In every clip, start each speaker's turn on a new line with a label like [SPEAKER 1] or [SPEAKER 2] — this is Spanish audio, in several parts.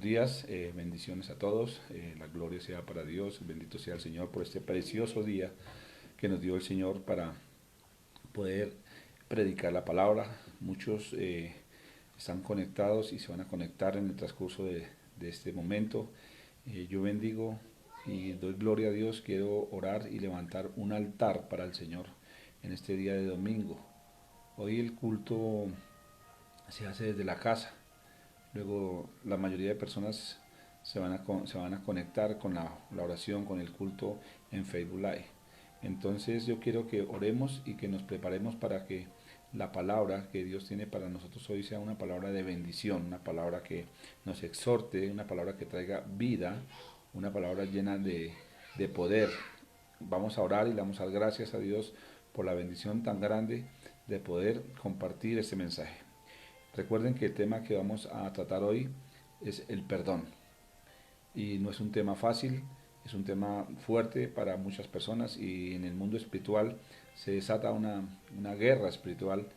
[SPEAKER 1] buenos días, bendiciones a todos, la gloria sea para Dios, bendito sea el Señor por este precioso día que nos dio el Señor para poder predicar la palabra. Muchos están conectados y se van a conectar en el transcurso de este momento. Yo bendigo y doy gloria a Dios, quiero orar y levantar un altar para el Señor en este día de domingo. Hoy el culto se hace desde la casa. Luego la mayoría de personas se van a conectar con la oración, con el culto en Facebook Live. Entonces yo quiero que oremos y que nos preparemos para que la palabra que Dios tiene para nosotros hoy sea una palabra de bendición, una palabra que nos exhorte, una palabra que traiga vida, una palabra llena de poder. Vamos a orar y le vamos a dar gracias a Dios por la bendición tan grande de poder compartir este mensaje. Recuerden que el tema que vamos a tratar hoy es el perdón. Y no es un tema fácil, es un tema fuerte para muchas personas y en el mundo espiritual se desata una guerra espiritual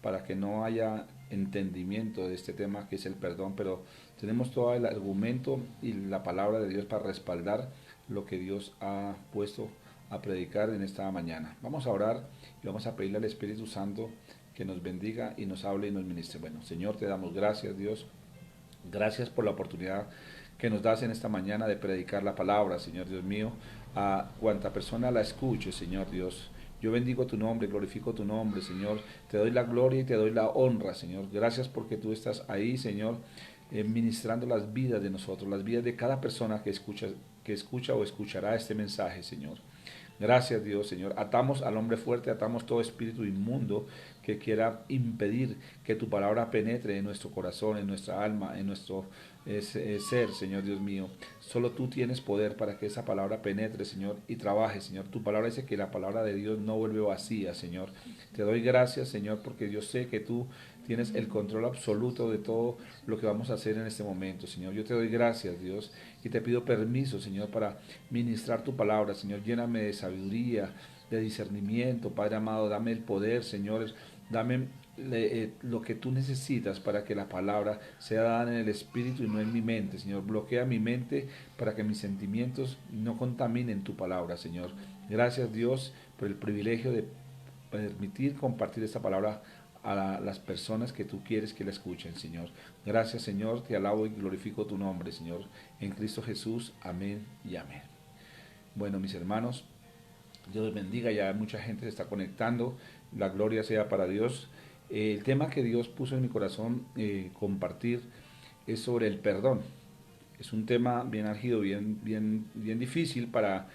[SPEAKER 1] para que no haya entendimiento de este tema que es el perdón, pero tenemos todo el argumento y la palabra de Dios para respaldar lo que Dios ha puesto a predicar en esta mañana. Vamos a orar y vamos a pedirle al Espíritu Santo que nos bendiga y nos hable y nos ministre. Bueno, Señor, te damos gracias, Dios. Gracias por la oportunidad que nos das en esta mañana de predicar la palabra, Señor Dios mío, a cuanta persona la escuche, Señor Dios. Yo bendigo tu nombre, glorifico tu nombre, Señor. Te doy la gloria y te doy la honra, Señor. Gracias porque tú estás ahí, Señor, ministrando las vidas de nosotros, las vidas de cada persona que escucha o escuchará este mensaje, Señor. Gracias Dios, Señor. Atamos al hombre fuerte, atamos todo espíritu inmundo que quiera impedir que tu palabra penetre en nuestro corazón, en nuestra alma, en nuestro ser, Señor Dios mío. Solo tú tienes poder para que esa palabra penetre, Señor, y trabaje, Señor. Tu palabra dice que la palabra de Dios no vuelve vacía, Señor. Te doy gracias, Señor, porque yo sé que tú tienes el control absoluto de todo lo que vamos a hacer en este momento, Señor. Yo te doy gracias, Dios, y te pido permiso, Señor, para ministrar tu palabra, Señor. Lléname de sabiduría, de discernimiento, Padre amado. Dame el poder, Señor. Dame lo que tú necesitas para que la palabra sea dada en el Espíritu y no en mi mente, Señor. Bloquea mi mente para que mis sentimientos no contaminen tu palabra, Señor. Gracias, Dios, por el privilegio de permitir compartir esta palabra a las personas que tú quieres que la escuchen, Señor. Gracias, Señor, te alabo y glorifico tu nombre, Señor. En Cristo Jesús, amén y amén. Bueno, mis hermanos, Dios les bendiga, ya mucha gente se está conectando, la gloria sea para Dios. El tema que Dios puso en mi corazón compartir es sobre el perdón. Es un tema bien álgido, bien difícil para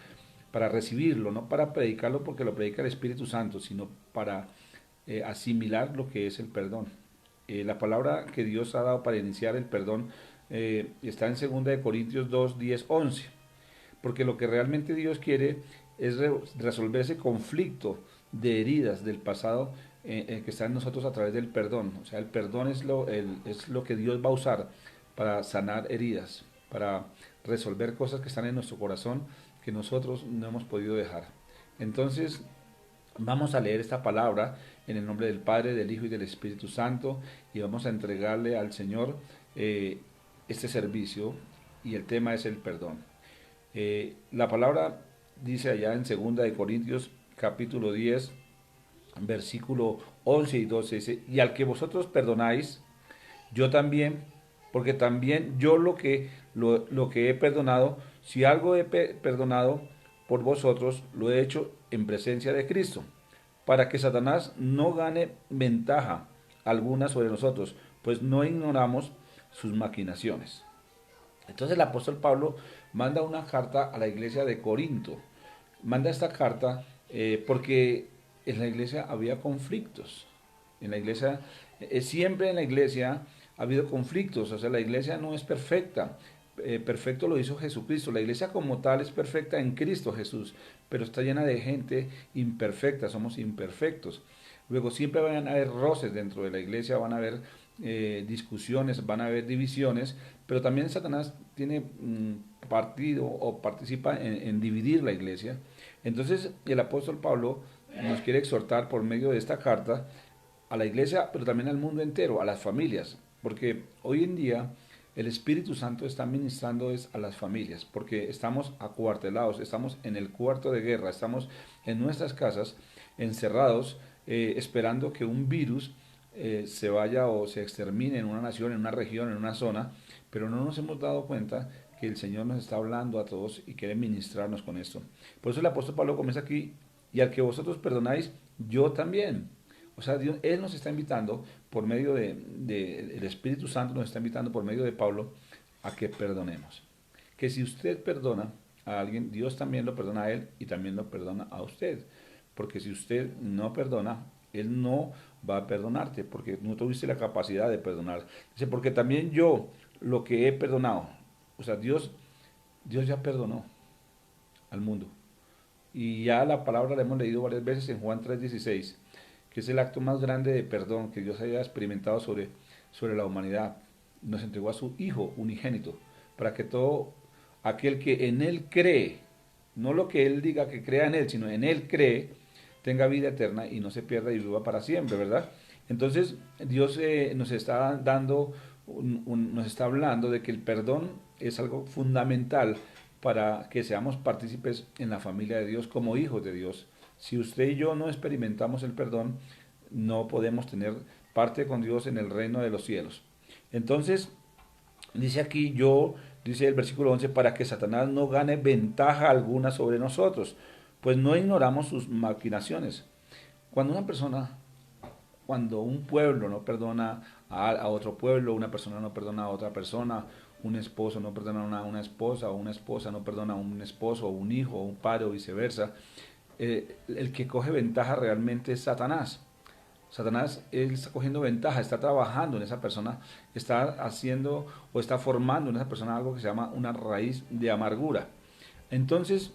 [SPEAKER 1] recibirlo, no para predicarlo porque lo predica el Espíritu Santo, sino para asimilar lo que es el perdón. La palabra que Dios ha dado para iniciar el perdón está en 2 Corintios 2, 10, 11. Porque lo que realmente Dios quiere es resolver ese conflicto de heridas del pasado que está en nosotros a través del perdón. O sea, el perdón es lo que Dios va a usar para sanar heridas, para resolver cosas que están en nuestro corazón que nosotros no hemos podido dejar. Entonces, vamos a leer esta palabra en el nombre del Padre, del Hijo y del Espíritu Santo y vamos a entregarle al Señor este servicio y el tema es el perdón. La palabra dice allá en 2 capítulo 10, versículo 11 y 12, dice, y al que vosotros perdonáis, yo también, porque también yo lo que he perdonado, si algo he perdonado por vosotros, lo he hecho en presencia de Cristo, para que Satanás no gane ventaja alguna sobre nosotros, pues no ignoramos sus maquinaciones. Entonces el apóstol Pablo manda una carta a la iglesia de Corinto. Manda esta carta porque en la iglesia había conflictos. En la iglesia, siempre en la iglesia ha habido conflictos. O sea, la iglesia no es perfecta. Perfecto lo hizo Jesucristo. La iglesia como tal es perfecta en Cristo Jesús, pero está llena de gente imperfecta. Somos imperfectos. Luego siempre van a haber roces dentro de la iglesia, van a haber discusiones, van a haber divisiones, pero también Satanás tiene partido o participa en dividir la iglesia. Entonces el apóstol Pablo nos quiere exhortar por medio de esta carta a la iglesia, pero también al mundo entero, a las familias, porque hoy en día el Espíritu Santo está ministrando es a las familias, porque estamos acuartelados, estamos en el cuarto de guerra, estamos en nuestras casas encerrados, esperando que un virus se vaya o se extermine en una nación, en una región, en una zona, pero no nos hemos dado cuenta que el Señor nos está hablando a todos y quiere ministrarnos con esto. Por eso el apóstol Pablo comienza aquí, y al que vosotros perdonáis, yo también. O sea, Dios, Él nos está invitando por medio el Espíritu Santo nos está invitando por medio de Pablo a que perdonemos. Que si usted perdona a alguien, Dios también lo perdona a él y también lo perdona a usted. Porque si usted no perdona, Él no va a perdonarte, porque no tuviste la capacidad de perdonar. Dice, porque también yo lo que he perdonado, o sea, Dios ya perdonó al mundo. Y ya la palabra la hemos leído varias veces en Juan 3:16, que es el acto más grande de perdón que Dios haya experimentado sobre la humanidad. Nos entregó a su Hijo unigénito, para que todo aquel que en Él cree, no lo que Él diga que crea en Él, sino en Él cree, tenga vida eterna y no se pierda y viva para siempre, ¿verdad? Entonces Dios nos está dando, nos está hablando de que el perdón es algo fundamental para que seamos partícipes en la familia de Dios como hijos de Dios. Si usted y yo no experimentamos el perdón, no podemos tener parte con Dios en el reino de los cielos. Entonces, dice aquí dice el versículo 11, para que Satanás no gane ventaja alguna sobre nosotros, pues no ignoramos sus maquinaciones. Cuando una persona, cuando un pueblo no perdona a otro pueblo, una persona no perdona a otra persona, un esposo no perdona a una esposa, o una esposa no perdona a un esposo, o un hijo, o un padre, o viceversa, el que coge ventaja realmente es Satanás. Satanás, él está cogiendo ventaja, está trabajando en esa persona, está haciendo o está formando en esa persona algo que se llama una raíz de amargura. Entonces,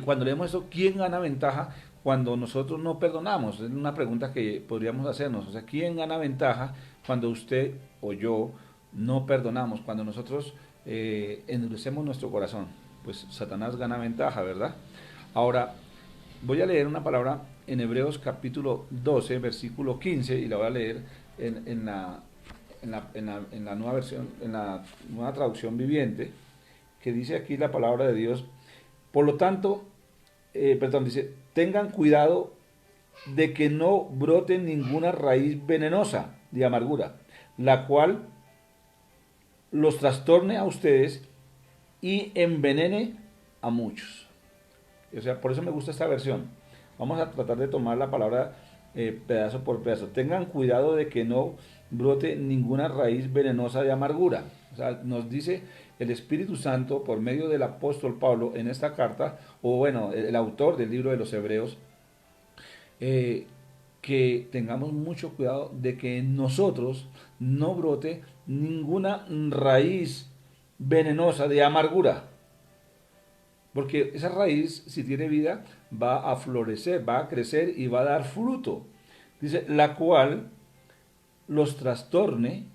[SPEAKER 1] cuando leemos esto, ¿quién gana ventaja cuando nosotros no perdonamos? Es una pregunta que podríamos hacernos. O sea, ¿quién gana ventaja cuando usted o yo no perdonamos? Cuando nosotros endurecemos nuestro corazón. Pues Satanás gana ventaja, ¿verdad? Ahora, voy a leer una palabra en Hebreos capítulo 12, versículo 15, y la voy a leer en la nueva versión, en la nueva traducción viviente, que dice aquí la palabra de Dios. Por lo tanto, dice, tengan cuidado de que no brote ninguna raíz venenosa de amargura, la cual los trastorne a ustedes y envenene a muchos. O sea, por eso me gusta esta versión. Vamos a tratar de tomar la palabra pedazo por pedazo. Tengan cuidado de que no brote ninguna raíz venenosa de amargura. O sea, nos dice el Espíritu Santo por medio del apóstol Pablo en esta carta, o bueno, el autor del libro de los Hebreos, que tengamos mucho cuidado de que en nosotros no brote ninguna raíz venenosa de amargura. Porque esa raíz, si tiene vida, va a florecer, va a crecer y va a dar fruto. Dice, la cual los trastorne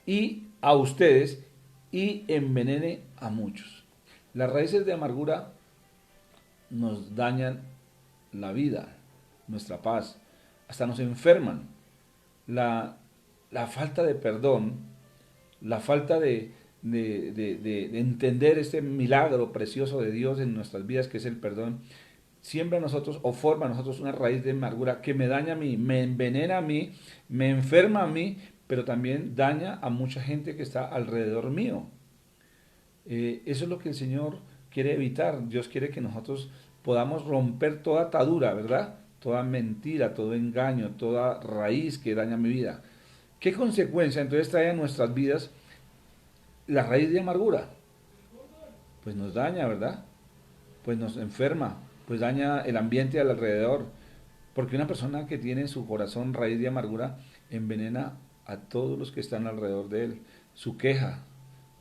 [SPEAKER 1] y a ustedes y envenene a muchos. Las raíces de amargura nos dañan la vida, nuestra paz, hasta nos enferman. La falta de perdón, la falta de entender este milagro precioso de Dios en nuestras vidas, que es el perdón, siembra a nosotros o forma a nosotros una raíz de amargura que me daña a mí, me envenena a mí, me enferma a mí, pero también daña a mucha gente que está alrededor mío. Eso es lo que el Señor quiere evitar. Dios quiere que nosotros podamos romper toda atadura, ¿verdad? Toda mentira, todo engaño, toda raíz que daña mi vida. ¿Qué consecuencia entonces trae a nuestras vidas la raíz de amargura? Pues nos daña, ¿verdad? Pues nos enferma, pues daña el ambiente alrededor. Porque una persona que tiene en su corazón raíz de amargura envenena a todos los que están alrededor de él. Su queja,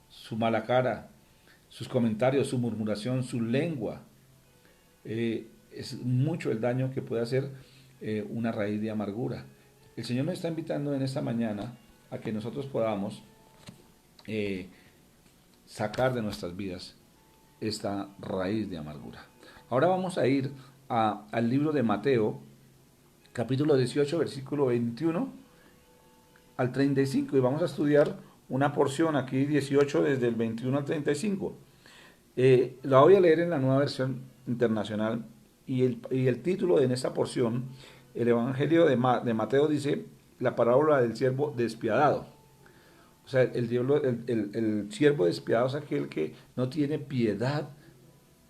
[SPEAKER 1] su mala cara, sus comentarios, su murmuración, su lengua. Es mucho el daño que puede hacer una raíz de amargura. El Señor nos está invitando en esta mañana a que nosotros podamos sacar de nuestras vidas esta raíz de amargura. Ahora vamos a ir al libro de Mateo, capítulo 18, versículo 21 al 35 y vamos a estudiar una porción aquí 18 desde el 21 al 35. La voy a leer en la nueva versión internacional y el título en esta porción, el Evangelio de Mateo dice la parábola del siervo despiadado. O sea, el siervo despiadado es aquel que no tiene piedad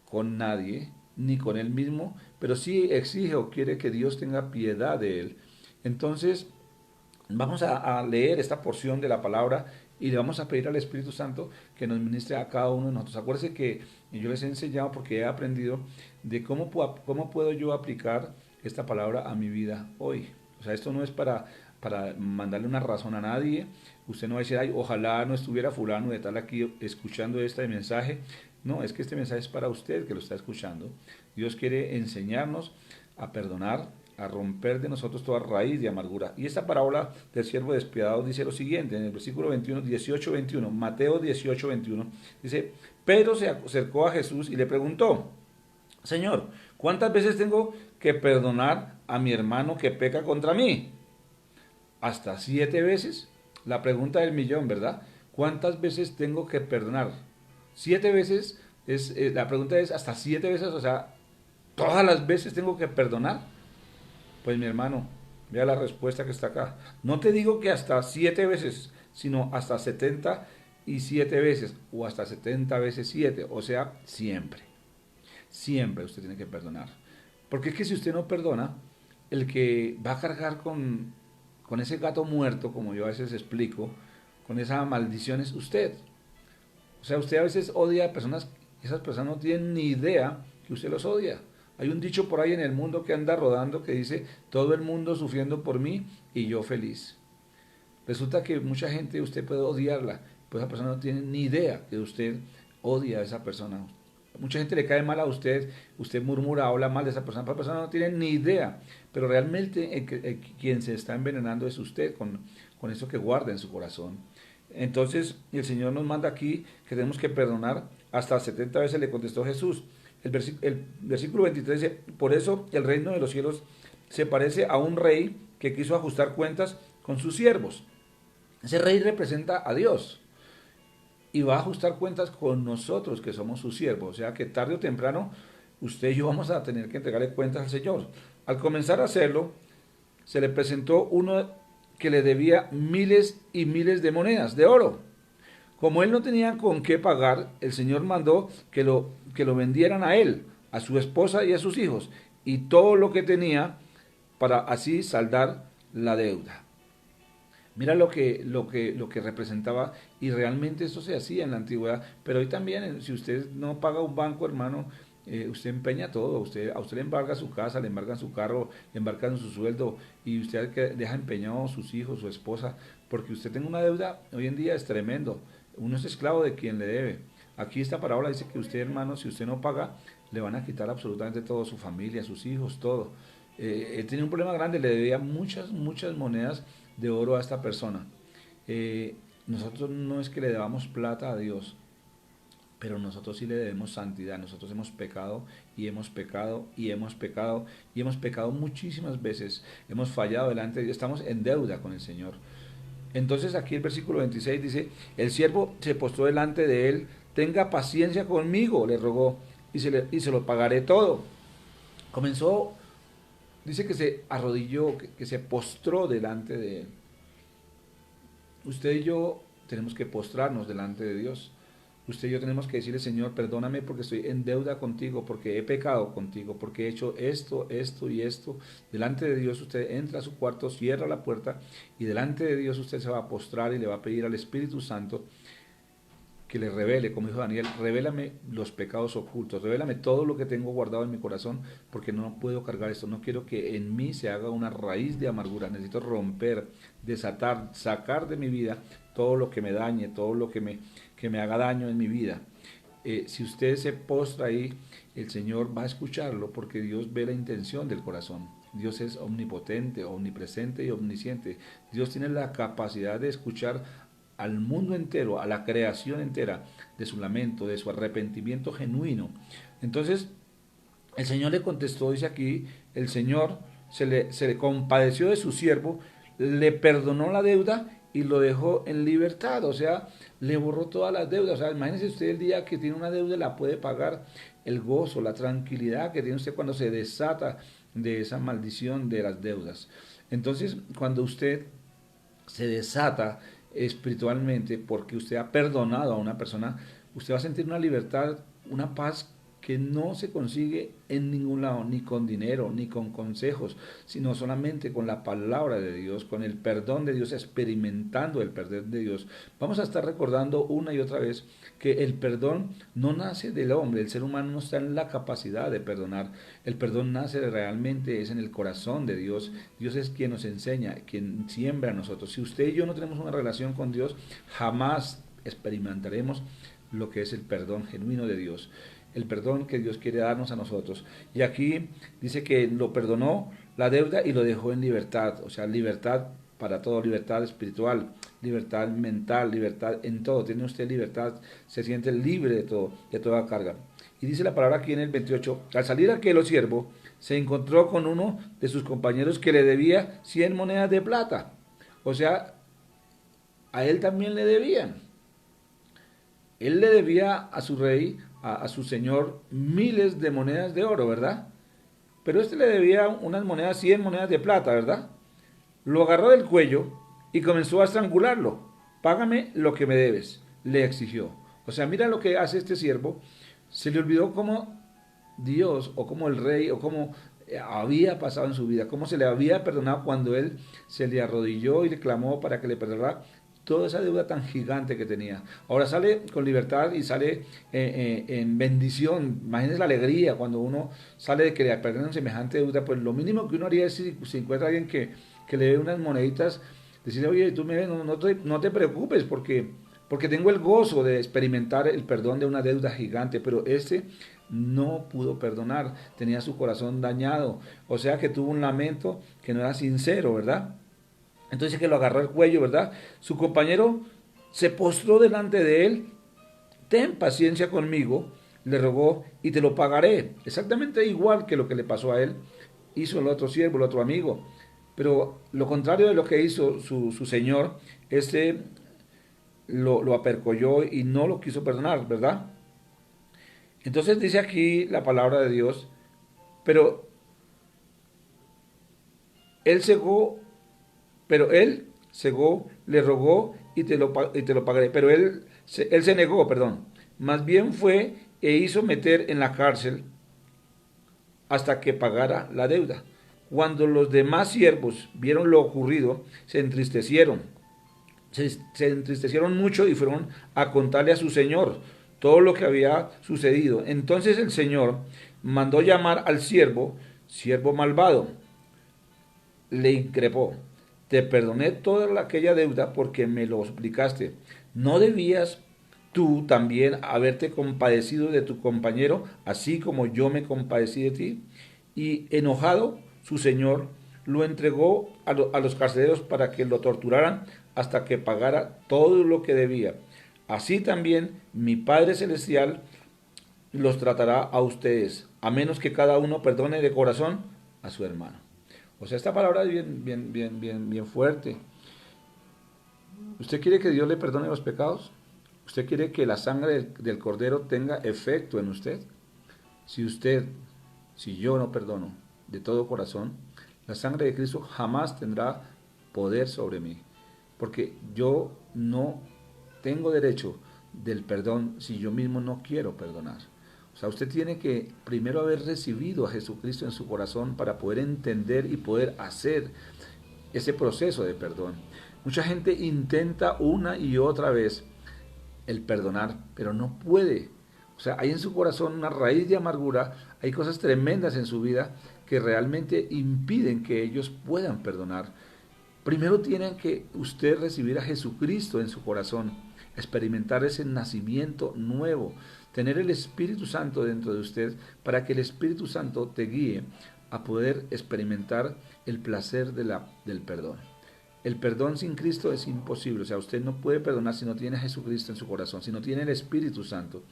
[SPEAKER 1] con nadie, ni con él mismo, pero sí exige o quiere que Dios tenga piedad de él. Entonces, vamos a leer esta porción de la palabra y le vamos a pedir al Espíritu Santo que nos ministre a cada uno de nosotros. Acuérdense que yo les he enseñado porque he aprendido de cómo puedo yo aplicar esta palabra a mi vida hoy. O sea, esto no es para mandarle una razón a nadie. Usted no va a decir, ay, ojalá no estuviera fulano de tal aquí escuchando este mensaje. No, es que este mensaje es para usted que lo está escuchando. Dios quiere enseñarnos a perdonar, a romper de nosotros toda raíz de amargura. Y esta parábola del siervo despiadado dice lo siguiente, en el versículo 21, 18-21, Mateo 18-21, dice, Pedro se acercó a Jesús y le preguntó, Señor, ¿cuántas veces tengo que perdonar a mi hermano que peca contra mí? ¿Hasta 7 veces? La pregunta del millón, ¿verdad? ¿Cuántas veces tengo que perdonar? 7 veces, la pregunta es hasta 7 veces, o sea, ¿todas las veces tengo que perdonar? Pues mi hermano, vea la respuesta que está acá. No te digo que hasta 7 veces, sino hasta 77 veces o hasta 70 veces 7, o sea, siempre. Siempre usted tiene que perdonar. Porque es que si usted no perdona, el que va a cargar con ese gato muerto, como yo a veces explico, con esa maldición es usted. O sea, usted a veces odia a personas, esas personas no tienen ni idea que usted los odia. Hay un dicho por ahí en el mundo que anda rodando que dice, todo el mundo sufriendo por mí y yo feliz. Resulta que mucha gente usted puede odiarla, pues esa persona no tiene ni idea que usted odia a esa persona. Mucha gente le cae mal a usted, usted murmura, habla mal de esa persona, pero la persona no tiene ni idea. Pero realmente quien se está envenenando es usted con eso que guarda en su corazón. Entonces el Señor nos manda aquí que tenemos que perdonar hasta 70 veces, le contestó Jesús. El versículo 23 dice, por eso el reino de los cielos se parece a un rey que quiso ajustar cuentas con sus siervos. Ese rey representa a Dios y va a ajustar cuentas con nosotros que somos sus siervos. O sea que tarde o temprano usted y yo vamos a tener que entregarle cuentas al Señor. Al comenzar a hacerlo, se le presentó uno que le debía miles y miles de monedas de oro. Como él no tenía con qué pagar, el Señor mandó que lo vendieran a él, a su esposa y a sus hijos, y todo lo que tenía para así saldar la deuda. Mira lo que representaba, y realmente eso se hacía en la antigüedad, pero hoy también, si usted no paga un banco, hermano, usted empeña todo, a usted le embarga su casa, le embargan su carro, le embargan su sueldo, y usted deja empeñado a sus hijos, su esposa, porque usted tiene una deuda, hoy en día es tremendo, uno es esclavo de quien le debe. Aquí esta parábola dice que usted, hermano, si usted no paga, le van a quitar absolutamente todo, su familia, sus hijos, todo. Él tenía un problema grande, le debía muchas monedas de oro a esta persona. Nosotros no es que le debamos plata a Dios, pero nosotros sí le debemos santidad. Nosotros hemos pecado y hemos pecado y hemos pecado y hemos pecado muchísimas veces. Hemos fallado delante de Dios, estamos en deuda con el Señor. Entonces aquí el versículo 26 dice, el siervo se postró delante de él, tenga paciencia conmigo, le rogó, y se lo pagaré todo. Comenzó, dice que se arrodilló, que se postró delante de él. Usted y yo tenemos que postrarnos delante de Dios. Usted y yo tenemos que decirle, Señor, perdóname porque estoy en deuda contigo, porque he pecado contigo, porque he hecho esto y esto. Delante de Dios usted entra a su cuarto, cierra la puerta y delante de Dios usted se va a postrar y le va a pedir al Espíritu Santo que le revele, como dijo Daniel, revélame los pecados ocultos, revélame todo lo que tengo guardado en mi corazón, porque no puedo cargar esto, no quiero que en mí se haga una raíz de amargura, necesito romper, desatar, sacar de mi vida todo lo que me dañe, todo lo que me haga daño en mi vida. Si usted se postra ahí, el Señor va a escucharlo, porque Dios ve la intención del corazón. Dios es omnipotente, omnipresente y omnisciente. Dios tiene la capacidad de escuchar al mundo entero, a la creación entera, de su lamento, de su arrepentimiento genuino. Entonces, el Señor le contestó, dice aquí, el Señor se le compadeció de su siervo, le perdonó la deuda y lo dejó en libertad, o sea, le borró todas las deudas. O sea, imagínese usted el día que tiene una deuda la puede pagar, el gozo, la tranquilidad que tiene usted cuando se desata de esa maldición de las deudas. Entonces, cuando usted se desata espiritualmente porque usted ha perdonado a una persona, usted va a sentir una libertad, una paz que no se consigue en ningún lado, ni con dinero, ni con consejos, sino solamente con la palabra de Dios, con el perdón de Dios, experimentando el perdón de Dios. Vamos a estar recordando una y otra vez que el perdón no nace del hombre, el ser humano no está en la capacidad de perdonar, el perdón nace realmente, es en el corazón de Dios. Dios es quien nos enseña, quien siembra a nosotros. Si usted y yo no tenemos una relación con Dios, jamás experimentaremos lo que es el perdón genuino de Dios, el perdón que Dios quiere darnos a nosotros. Y aquí dice que lo perdonó la deuda y lo dejó en libertad, o sea, libertad para todo, libertad espiritual, libertad mental, libertad en todo. Tiene usted libertad, se siente libre de todo, de toda carga. Y dice la palabra aquí en el 28, al salir aquel siervo, se encontró con uno de sus compañeros que le debía 100 monedas de plata. O sea, a él también le debían. Él le debía a su rey, a su señor, miles de monedas de oro, ¿verdad? Pero este le debía unas monedas, 100 monedas de plata, ¿verdad? Lo agarró del cuello y comenzó a estrangularlo. Págame lo que me debes, le exigió. O sea, mira lo que hace este siervo. Se le olvidó cómo Dios o cómo el rey o cómo había pasado en su vida, cómo se le había perdonado cuando él se le arrodilló y le clamó para que le perdonara toda esa deuda tan gigante que tenía. Ahora sale con libertad y sale en bendición. Imagínense la alegría cuando uno sale de que le perdonan semejante deuda. Pues lo mínimo que uno haría es si encuentra a alguien que le dé unas moneditas, decirle, oye, tú me ves, no te preocupes porque tengo el gozo de experimentar el perdón de una deuda gigante, pero este no pudo perdonar, tenía su corazón dañado, o sea que tuvo un lamento que no era sincero, ¿verdad? Entonces que lo agarró el cuello, ¿verdad? Su compañero se postró delante de él, ten paciencia conmigo, le rogó, y te lo pagaré. Exactamente igual que lo que le pasó a él, hizo el otro siervo, el otro amigo. Pero lo contrario de lo que hizo su señor, este lo apercolló y no lo quiso perdonar, ¿verdad? Entonces dice aquí la palabra de Dios, pero él cegó Pero él cegó, le rogó y te lo pagaré. Pero él se negó, perdón. Más bien fue e hizo meter en la cárcel hasta que pagara la deuda. Cuando los demás siervos vieron lo ocurrido, se entristecieron. Se entristecieron mucho y fueron a contarle a su señor todo lo que había sucedido. Entonces el señor mandó llamar al siervo malvado. Le increpó, te perdoné toda aquella deuda porque me lo suplicaste. ¿No debías tú también haberte compadecido de tu compañero, así como yo me compadecí de ti? Y enojado, su señor lo entregó a los carceleros para que lo torturaran hasta que pagara todo lo que debía. Así también mi Padre Celestial los tratará a ustedes, a menos que cada uno perdone de corazón a su hermano. O sea, esta palabra es bien fuerte. ¿Usted quiere que Dios le perdone los pecados? ¿Usted quiere que la sangre del Cordero tenga efecto en usted? Si yo no perdono de todo corazón, la sangre de Cristo jamás tendrá poder sobre mí. Porque yo no tengo derecho del perdón si yo mismo no quiero perdonar. O sea, usted tiene que primero haber recibido a Jesucristo en su corazón para poder entender y poder hacer ese proceso de perdón. Mucha gente intenta una y otra vez el perdonar, pero no puede. O sea, hay en su corazón una raíz de amargura, hay cosas tremendas en su vida que realmente impiden que ellos puedan perdonar. Primero tienen que usted recibir a Jesucristo en su corazón, experimentar ese nacimiento nuevo, tener el Espíritu Santo dentro de usted para que el Espíritu Santo te guíe a poder experimentar el placer del perdón. El perdón sin Cristo es imposible, o sea, usted no puede perdonar si no tiene a Jesucristo en su corazón, si no tiene el Espíritu Santo.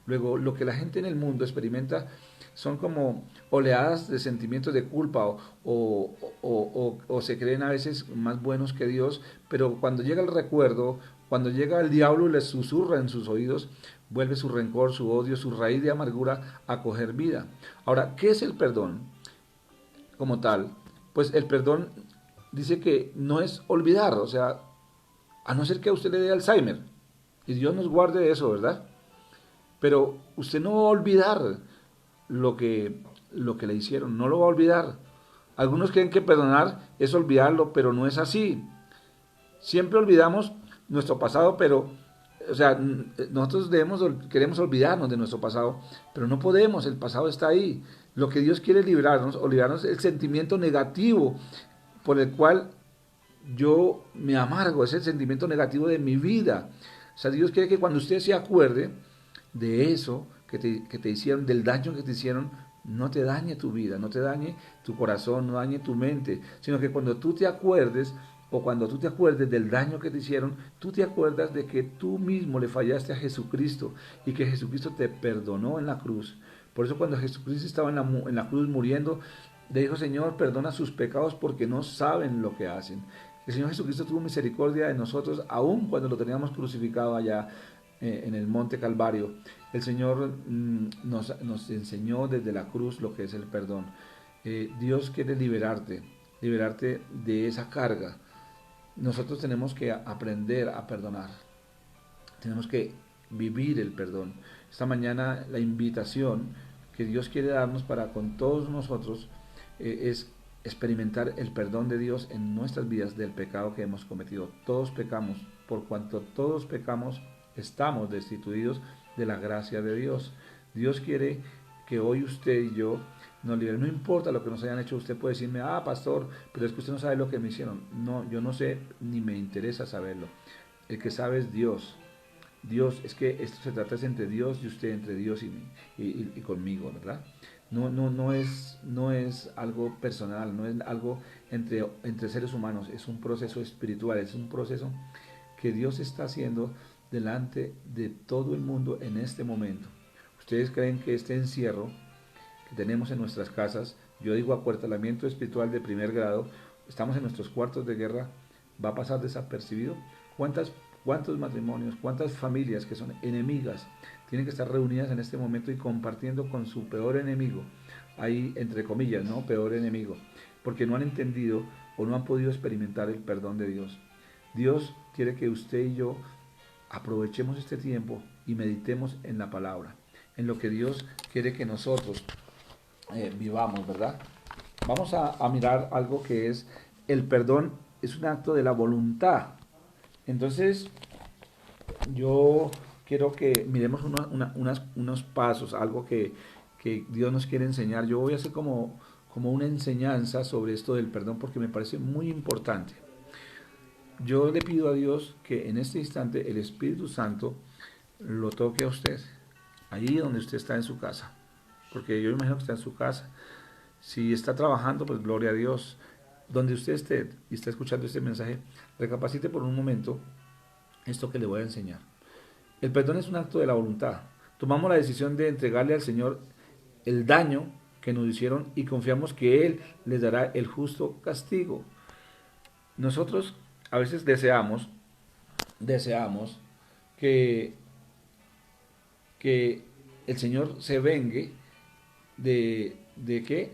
[SPEAKER 1] Luego, lo que la gente en el mundo experimenta son como oleadas de sentimientos de culpa o se creen a veces más buenos que Dios, pero cuando llega el recuerdo, cuando llega el diablo y les susurra en sus oídos, vuelve su rencor, su odio, su raíz de amargura a coger vida. Ahora, ¿qué es el perdón como tal? Pues el perdón dice que no es olvidar, o sea, a no ser que a usted le dé Alzheimer, y Dios nos guarde de eso, ¿verdad? Pero usted no va a olvidar lo que, lo que le hicieron, no lo va a olvidar. Algunos creen que perdonar es olvidarlo, pero no es así. Siempre olvidamos nuestro pasado, pero, o sea, nosotros queremos olvidarnos de nuestro pasado, pero no podemos, el pasado está ahí. Lo que Dios quiere librarnos, o librarnos el sentimiento negativo por el cual yo me amargo, es el sentimiento negativo de mi vida. O sea, Dios quiere que cuando usted se acuerde de eso que te hicieron, del daño que te hicieron, no te dañe tu vida, no te dañe tu corazón, no dañe tu mente, sino que cuando tú te acuerdes o cuando tú te acuerdes del daño que te hicieron, tú te acuerdas de que tú mismo le fallaste a Jesucristo y que Jesucristo te perdonó en la cruz. Por eso cuando Jesucristo estaba en la cruz muriendo, le dijo: Señor, perdona sus pecados porque no saben lo que hacen. El Señor Jesucristo tuvo misericordia de nosotros aun cuando lo teníamos crucificado allá en el monte Calvario. El Señor nos enseñó desde la cruz lo que es el perdón. Dios quiere liberarte de esa carga. Nosotros tenemos que aprender a perdonar. Tenemos que vivir el perdón. Esta mañana la invitación que Dios quiere darnos para con todos nosotros es experimentar el perdón de Dios en nuestras vidas del pecado que hemos cometido. Todos pecamos, por cuanto todos pecamos, estamos destituidos de la gracia de Dios. Dios quiere que hoy usted y yo nos liberen. No importa lo que nos hayan hecho, usted puede decirme: pastor, pero es que usted no sabe lo que me hicieron. No, yo no sé, ni me interesa saberlo. El que sabe es Dios. Dios, es que esto se trata entre Dios y usted, entre Dios y conmigo, ¿verdad? No es algo personal, no es algo entre seres humanos, es un proceso espiritual, es un proceso que Dios está haciendo delante de todo el mundo en este momento. ¿Ustedes creen que este encierro que tenemos en nuestras casas, yo digo acuartelamiento espiritual de primer grado, estamos en nuestros cuartos de guerra, va a pasar desapercibido? ¿Cuántos matrimonios, cuántas familias que son enemigas tienen que estar reunidas en este momento y compartiendo con su peor enemigo? Ahí, entre comillas, ¿no? Peor enemigo. Porque no han entendido o no han podido experimentar el perdón de Dios. Dios quiere que usted y yo aprovechemos este tiempo y meditemos en la palabra, en lo que Dios quiere que nosotros vivamos, ¿verdad? Vamos a mirar algo que es el perdón, es un acto de la voluntad. Entonces, yo quiero que miremos unos pasos, algo que Dios nos quiere enseñar. Yo voy a hacer como una enseñanza sobre esto del perdón porque me parece muy importante. Yo le pido a Dios que en este instante el Espíritu Santo lo toque a usted, allí donde usted está en su casa, porque yo imagino que está en su casa. Si está trabajando, pues gloria a Dios. Donde usted esté y está escuchando este mensaje, recapacite por un momento esto que le voy a enseñar. El perdón es un acto de la voluntad. Tomamos la decisión de entregarle al Señor el daño que nos hicieron y confiamos que Él les dará el justo castigo. Nosotros a veces deseamos que el Señor se vengue de qué,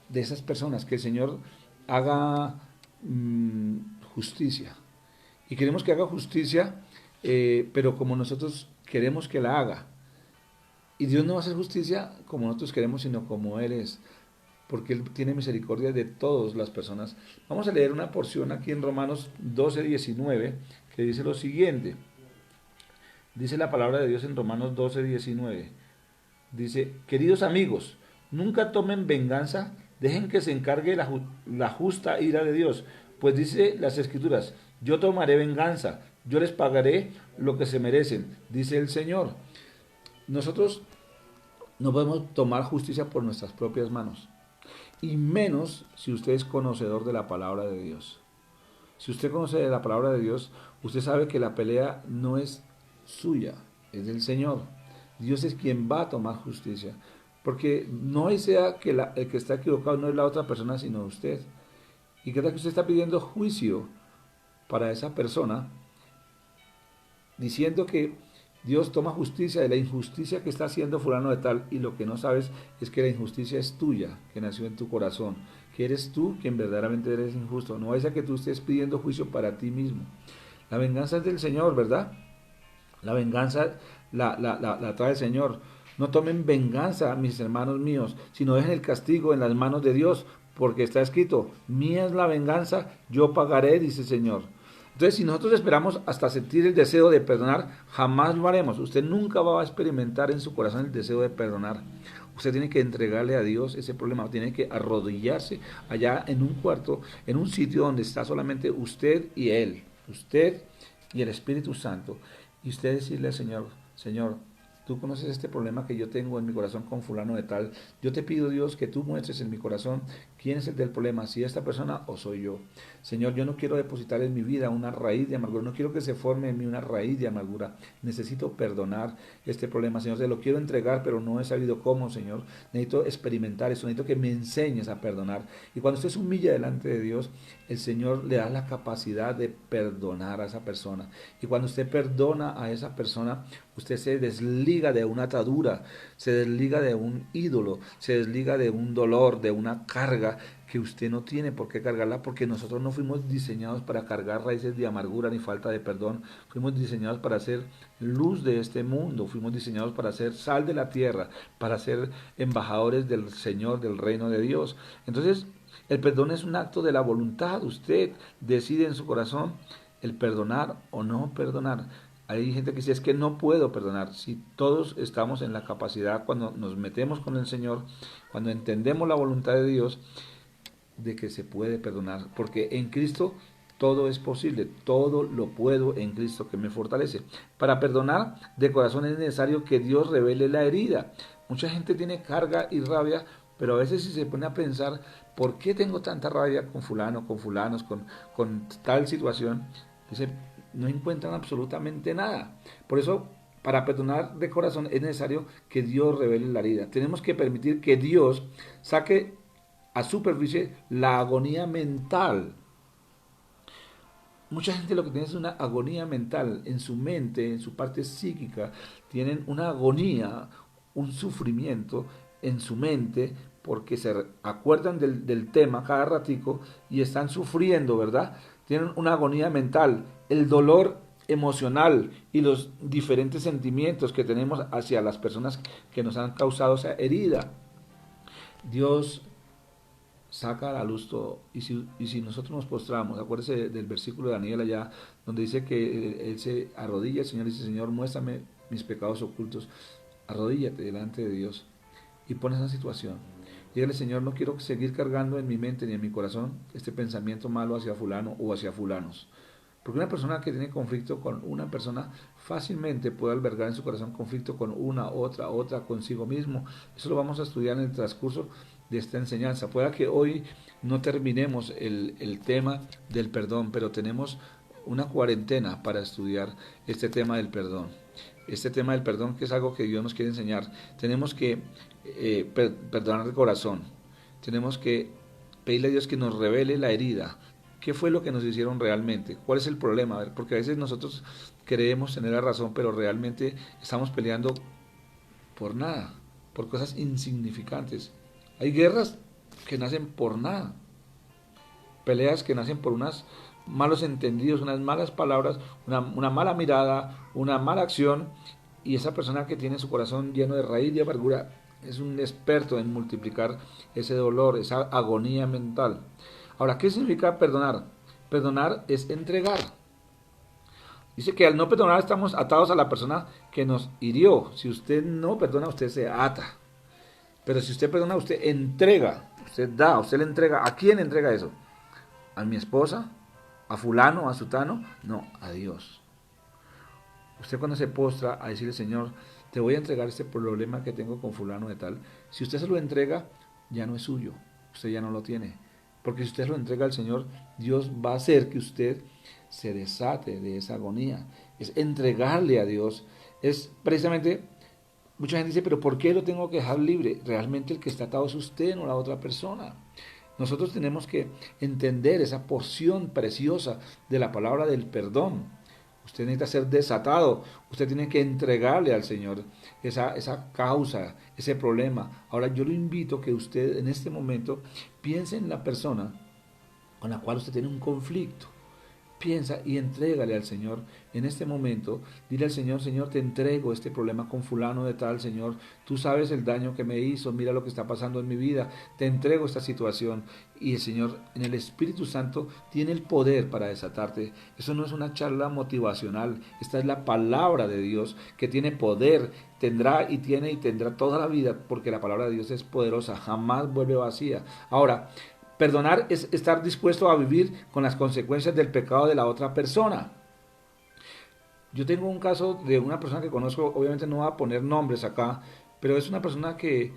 [SPEAKER 1] de esas personas, que el Señor haga justicia. Y queremos que haga justicia, pero como nosotros queremos que la haga. Y Dios no va a hacer justicia como nosotros queremos, sino como Él es, porque Él tiene misericordia de todas las personas. Vamos a leer una porción aquí en Romanos 12:19, que dice lo siguiente. Dice la palabra de Dios en Romanos 12:19. Dice: queridos amigos, nunca tomen venganza, dejen que se encargue la justa ira de Dios. Pues dice las Escrituras: yo tomaré venganza, yo les pagaré lo que se merecen, dice el Señor. Nosotros no podemos tomar justicia por nuestras propias manos, y menos si usted es conocedor de la palabra de Dios. Si usted conoce de la palabra de Dios, usted sabe que la pelea no es suya, es del Señor. Dios es quien va a tomar justicia. Porque no sea que el que está equivocado no es la otra persona, sino usted. Y qué tal que usted está pidiendo juicio para esa persona, diciendo que Dios toma justicia de la injusticia que está haciendo fulano de tal, y lo que no sabes es que la injusticia es tuya, que nació en tu corazón, que eres tú quien verdaderamente eres injusto. No es a que tú estés pidiendo juicio para ti mismo. La venganza es del Señor, ¿verdad? La venganza la trae el Señor. No tomen venganza, mis hermanos míos, sino dejen el castigo en las manos de Dios, porque está escrito, mía es la venganza, yo pagaré, dice el Señor. Entonces, si nosotros esperamos hasta sentir el deseo de perdonar, jamás lo haremos. Usted nunca va a experimentar en su corazón el deseo de perdonar. Usted tiene que entregarle a Dios ese problema, tiene que arrodillarse allá en un cuarto, en un sitio donde está solamente usted y Él, usted y el Espíritu Santo, y usted decirle al Señor, Señor, tú conoces este problema que yo tengo en mi corazón con fulano de tal. Yo te pido, Dios, que tú muestres en mi corazón quién es el del problema, si esta persona o soy yo. Señor, yo no quiero depositar en mi vida una raíz de amargura, no quiero que se forme en mí una raíz de amargura. Necesito perdonar este problema, Señor. Te lo quiero entregar, pero no he sabido cómo, Señor. Necesito experimentar eso, necesito que me enseñes a perdonar. Y cuando usted se humilla delante de Dios, el Señor le da la capacidad de perdonar a esa persona. Y cuando usted perdona a esa persona, usted se desliga de una atadura, se desliga de un ídolo, se desliga de un dolor, de una carga que usted no tiene por qué cargarla, porque nosotros no fuimos diseñados para cargar raíces de amargura ni falta de perdón. Fuimos diseñados para ser luz de este mundo, fuimos diseñados para ser sal de la tierra, para ser embajadores del Señor, del reino de Dios. Entonces, el perdón es un acto de la voluntad. Usted decide en su corazón el perdonar o no perdonar. Hay gente que dice, es que no puedo perdonar. Si todos estamos en la capacidad, cuando nos metemos con el Señor, cuando entendemos la voluntad de Dios, de que se puede perdonar, porque en Cristo todo es posible, todo lo puedo en Cristo que me fortalece. Para perdonar de corazón es necesario que Dios revele la herida. Mucha gente tiene carga y rabia, pero a veces si se pone a pensar, ¿por qué tengo tanta rabia con fulano, con fulanos, con tal situación? Dice, no encuentran absolutamente nada. Por eso, para perdonar de corazón es necesario que Dios revele la herida. Tenemos que permitir que Dios saque a superficie la agonía mental. Mucha gente lo que tiene es una agonía mental en su mente, en su parte psíquica, tienen una agonía, un sufrimiento en su mente porque se acuerdan del tema cada ratico y están sufriendo, ¿verdad? Tienen una agonía mental, el dolor emocional y los diferentes sentimientos que tenemos hacia las personas que nos han causado esa herida. Dios saca a la luz todo. Y si nosotros nos postramos, acuérdese del versículo de Daniel allá, donde dice que él se arrodilla, el Señor dice, Señor, muéstrame mis pecados ocultos. Arrodíllate delante de Dios y pon esa situación. Dígale, Señor, no quiero seguir cargando en mi mente ni en mi corazón este pensamiento malo hacia fulano o hacia fulanos. Porque una persona que tiene conflicto con una persona fácilmente puede albergar en su corazón conflicto con una, otra, consigo mismo. Eso lo vamos a estudiar en el transcurso de esta enseñanza. Pueda que hoy no terminemos el tema del perdón, pero tenemos una cuarentena para estudiar este tema del perdón. Este tema del perdón, que es algo que Dios nos quiere enseñar. Tenemos que perdonar de corazón. Tenemos que pedirle a Dios que nos revele la herida. ¿Qué fue lo que nos hicieron realmente? ¿Cuál es el problema? A ver, porque a veces nosotros creemos tener la razón, pero realmente estamos peleando por nada, por cosas insignificantes. Hay guerras que nacen por nada, peleas que nacen por unos malos entendidos, unas malas palabras, una mala mirada, una mala acción, y esa persona que tiene su corazón lleno de raíz de amargura es un experto en multiplicar ese dolor, esa agonía mental. Ahora, ¿qué significa perdonar? Perdonar es entregar. Dice que al no perdonar estamos atados a la persona que nos hirió. Si usted no perdona, usted se ata. Pero si usted perdona, usted entrega, usted da, usted le entrega. ¿A quién entrega eso? ¿A mi esposa? ¿A fulano? ¿A sutano? No, a Dios. Usted cuando se postra a decirle, Señor, te voy a entregar este problema que tengo con fulano de tal. Si usted se lo entrega, ya no es suyo. Usted ya no lo tiene. Porque si usted lo entrega al Señor, Dios va a hacer que usted se desate de esa agonía. Es entregarle a Dios. Es precisamente mucha gente dice, pero ¿por qué lo tengo que dejar libre? Realmente el que está atado es usted, no la otra persona. Nosotros tenemos que entender esa porción preciosa de la palabra del perdón. Usted necesita ser desatado, usted tiene que entregarle al Señor esa causa, ese problema. Ahora yo lo invito a que usted en este momento piense en la persona con la cual usted tiene un conflicto. Piensa y entrégale al Señor en este momento. Dile al Señor, Señor, te entrego este problema con fulano de tal, Señor. Tú sabes el daño que me hizo, mira lo que está pasando en mi vida. Te entrego esta situación. Y el Señor, en el Espíritu Santo, tiene el poder para desatarte. Eso no es una charla motivacional. Esta es la palabra de Dios que tiene poder. Tendrá y tiene y tendrá toda la vida, porque la palabra de Dios es poderosa, jamás vuelve vacía. Ahora, perdonar es estar dispuesto a vivir con las consecuencias del pecado de la otra persona. Yo tengo un caso de una persona que conozco, obviamente no voy a poner nombres acá, pero es una persona que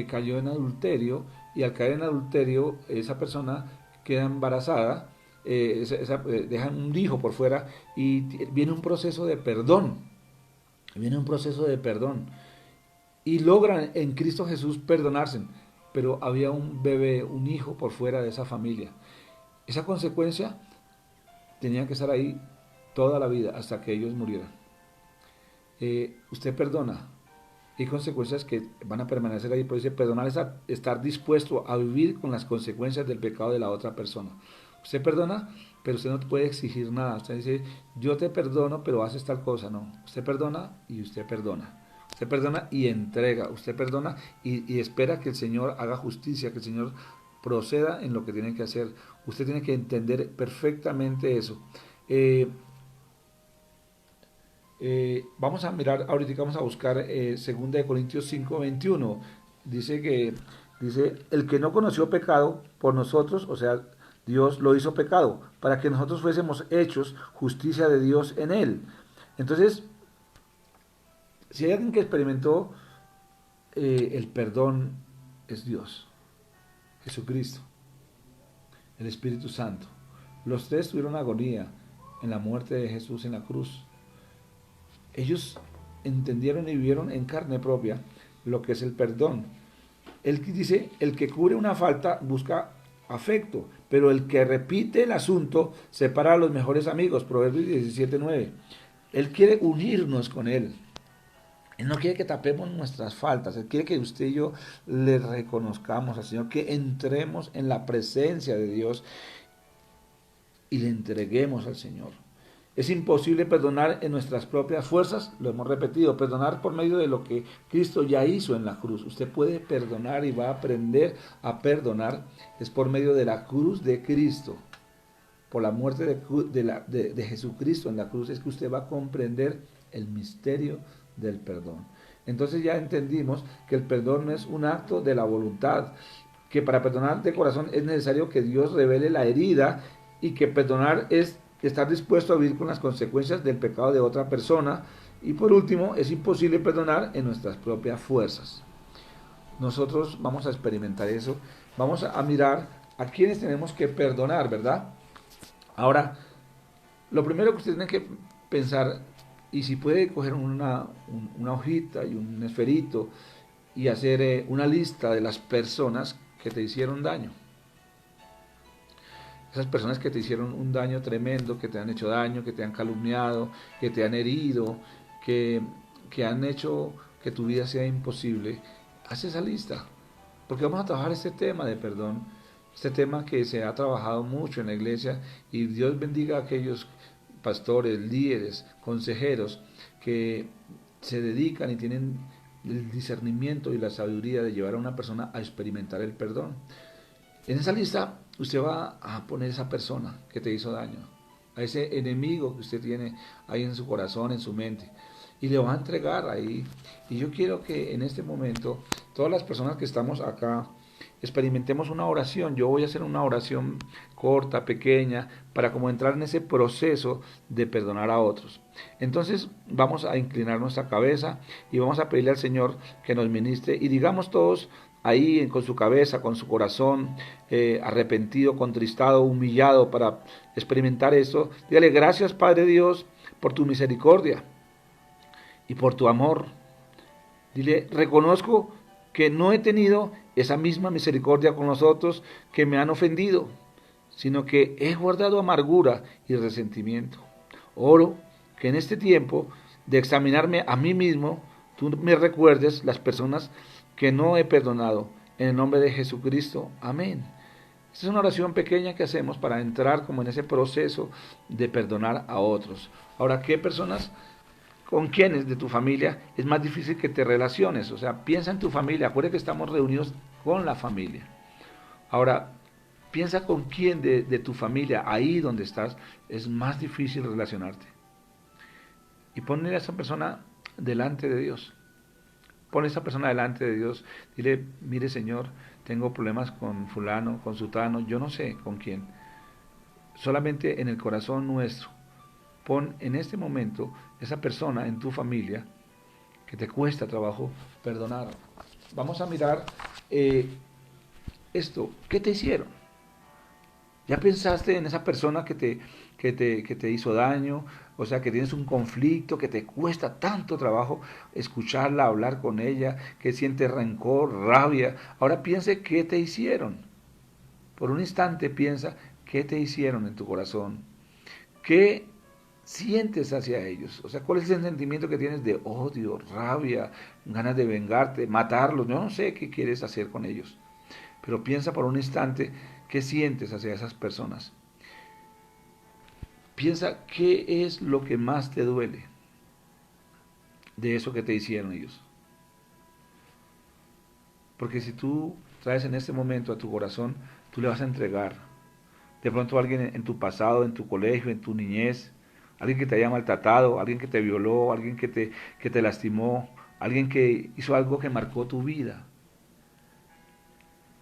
[SPEAKER 1] cayó en adulterio y al caer en adulterio esa persona queda embarazada, deja un hijo por fuera y viene un proceso de perdón, viene un proceso de perdón y logran en Cristo Jesús perdonarse, pero había un bebé, un hijo por fuera de esa familia. Esa consecuencia tenía que estar ahí toda la vida hasta que ellos murieran. Usted perdona. Hay consecuencias que van a permanecer ahí, pero dice, perdonar es estar dispuesto a vivir con las consecuencias del pecado de la otra persona. Usted perdona, pero usted no puede exigir nada. Usted dice, yo te perdono, pero haces tal cosa. No, usted perdona y usted perdona. Usted perdona y entrega. Usted perdona y espera que el Señor haga justicia, que el Señor proceda en lo que tiene que hacer. Usted tiene que entender perfectamente eso. Vamos a mirar, ahorita vamos a buscar 2 Corintios 5:21. Dice, el que no conoció pecado por nosotros, o sea, Dios lo hizo pecado, para que nosotros fuésemos hechos justicia de Dios en él. Entonces, si hay alguien que experimentó el perdón, es Dios, Jesucristo, el Espíritu Santo. Los tres tuvieron agonía en la muerte de Jesús en la cruz. Ellos entendieron y vivieron en carne propia lo que es el perdón. Él dice, el que cubre una falta busca afecto, pero el que repite el asunto separa a los mejores amigos. Proverbios 17:9. Él quiere unirnos con Él. Él no quiere que tapemos nuestras faltas. Él quiere que usted y yo le reconozcamos al Señor, que entremos en la presencia de Dios y le entreguemos al Señor. Es imposible perdonar en nuestras propias fuerzas, lo hemos repetido, perdonar por medio de lo que Cristo ya hizo en la cruz. Usted puede perdonar y va a aprender a perdonar, es por medio de la cruz de Cristo. Por la muerte de Jesucristo en la cruz es que usted va a comprender el misterio del perdón. Entonces ya entendimos que el perdón no es un acto de la voluntad, que para perdonar de corazón es necesario que Dios revele la herida y que perdonar es estar dispuesto a vivir con las consecuencias del pecado de otra persona. Y por último, es imposible perdonar en nuestras propias fuerzas. Nosotros vamos a experimentar eso. Vamos a mirar a quienes tenemos que perdonar, ¿verdad? Ahora, lo primero que usted tiene que pensar, y si puede coger una hojita y un esferito y hacer una lista de las personas que te hicieron daño. Esas personas que te hicieron un daño tremendo, que te han hecho daño, que te han calumniado, que te han herido, que han hecho que tu vida sea imposible. Haz esa lista, porque vamos a trabajar este tema de perdón, este tema que se ha trabajado mucho en la iglesia, y Dios bendiga a aquellos pastores, líderes, consejeros que se dedican y tienen el discernimiento y la sabiduría de llevar a una persona a experimentar el perdón. En esa lista usted va a poner esa persona que te hizo daño, a ese enemigo que usted tiene ahí en su corazón, en su mente, y le va a entregar ahí. Y yo quiero que en este momento todas las personas que estamos acá experimentemos una oración. Yo voy a hacer una oración corta, pequeña, para como entrar en ese proceso de perdonar a otros. Entonces vamos a inclinar nuestra cabeza y vamos a pedirle al Señor que nos ministre, y digamos todos ahí con su cabeza, con su corazón arrepentido, contristado, humillado para experimentar esto. Dígale: gracias, Padre Dios, por tu misericordia y por tu amor. Dile, reconozco que no he tenido esa misma misericordia con los otros que me han ofendido, sino que he guardado amargura y resentimiento. Oro que en este tiempo de examinarme a mí mismo, tú me recuerdes las personas que no he perdonado. En el nombre de Jesucristo. Amén. Esta es una oración pequeña que hacemos para entrar como en ese proceso de perdonar a otros. Ahora, ¿qué personas, con quiénes de tu familia es más difícil que te relaciones? O sea, piensa en tu familia. Acuérdate que estamos reunidos con la familia. Ahora, piensa con quién de tu familia, ahí donde estás, es más difícil relacionarte. Y ponle a esa persona delante de Dios. Pon a esa persona delante de Dios. Dile, mire Señor, tengo problemas con fulano, con sutano, yo no sé con quién. Solamente en el corazón nuestro. Pon en este momento esa persona en tu familia que te cuesta trabajo perdonar. Vamos a mirar esto. ¿Qué te hicieron? ¿Ya pensaste en esa persona que te hizo daño? O sea, que tienes un conflicto, que te cuesta tanto trabajo escucharla, hablar con ella, que sientes rencor, rabia. Ahora piense qué te hicieron. Por un instante piensa qué te hicieron en tu corazón. ¿Qué sientes hacia ellos? O sea, ¿cuál es el sentimiento que tienes de odio, rabia, ganas de vengarte, matarlos? Yo no sé qué quieres hacer con ellos. Pero piensa por un instante qué sientes hacia esas personas. Piensa qué es lo que más te duele de eso que te hicieron ellos. Porque si tú traes en este momento a tu corazón, tú le vas a entregar. De pronto a alguien en tu pasado, en tu colegio, en tu niñez, alguien que te haya maltratado, alguien que te violó, alguien que te lastimó, alguien que hizo algo que marcó tu vida.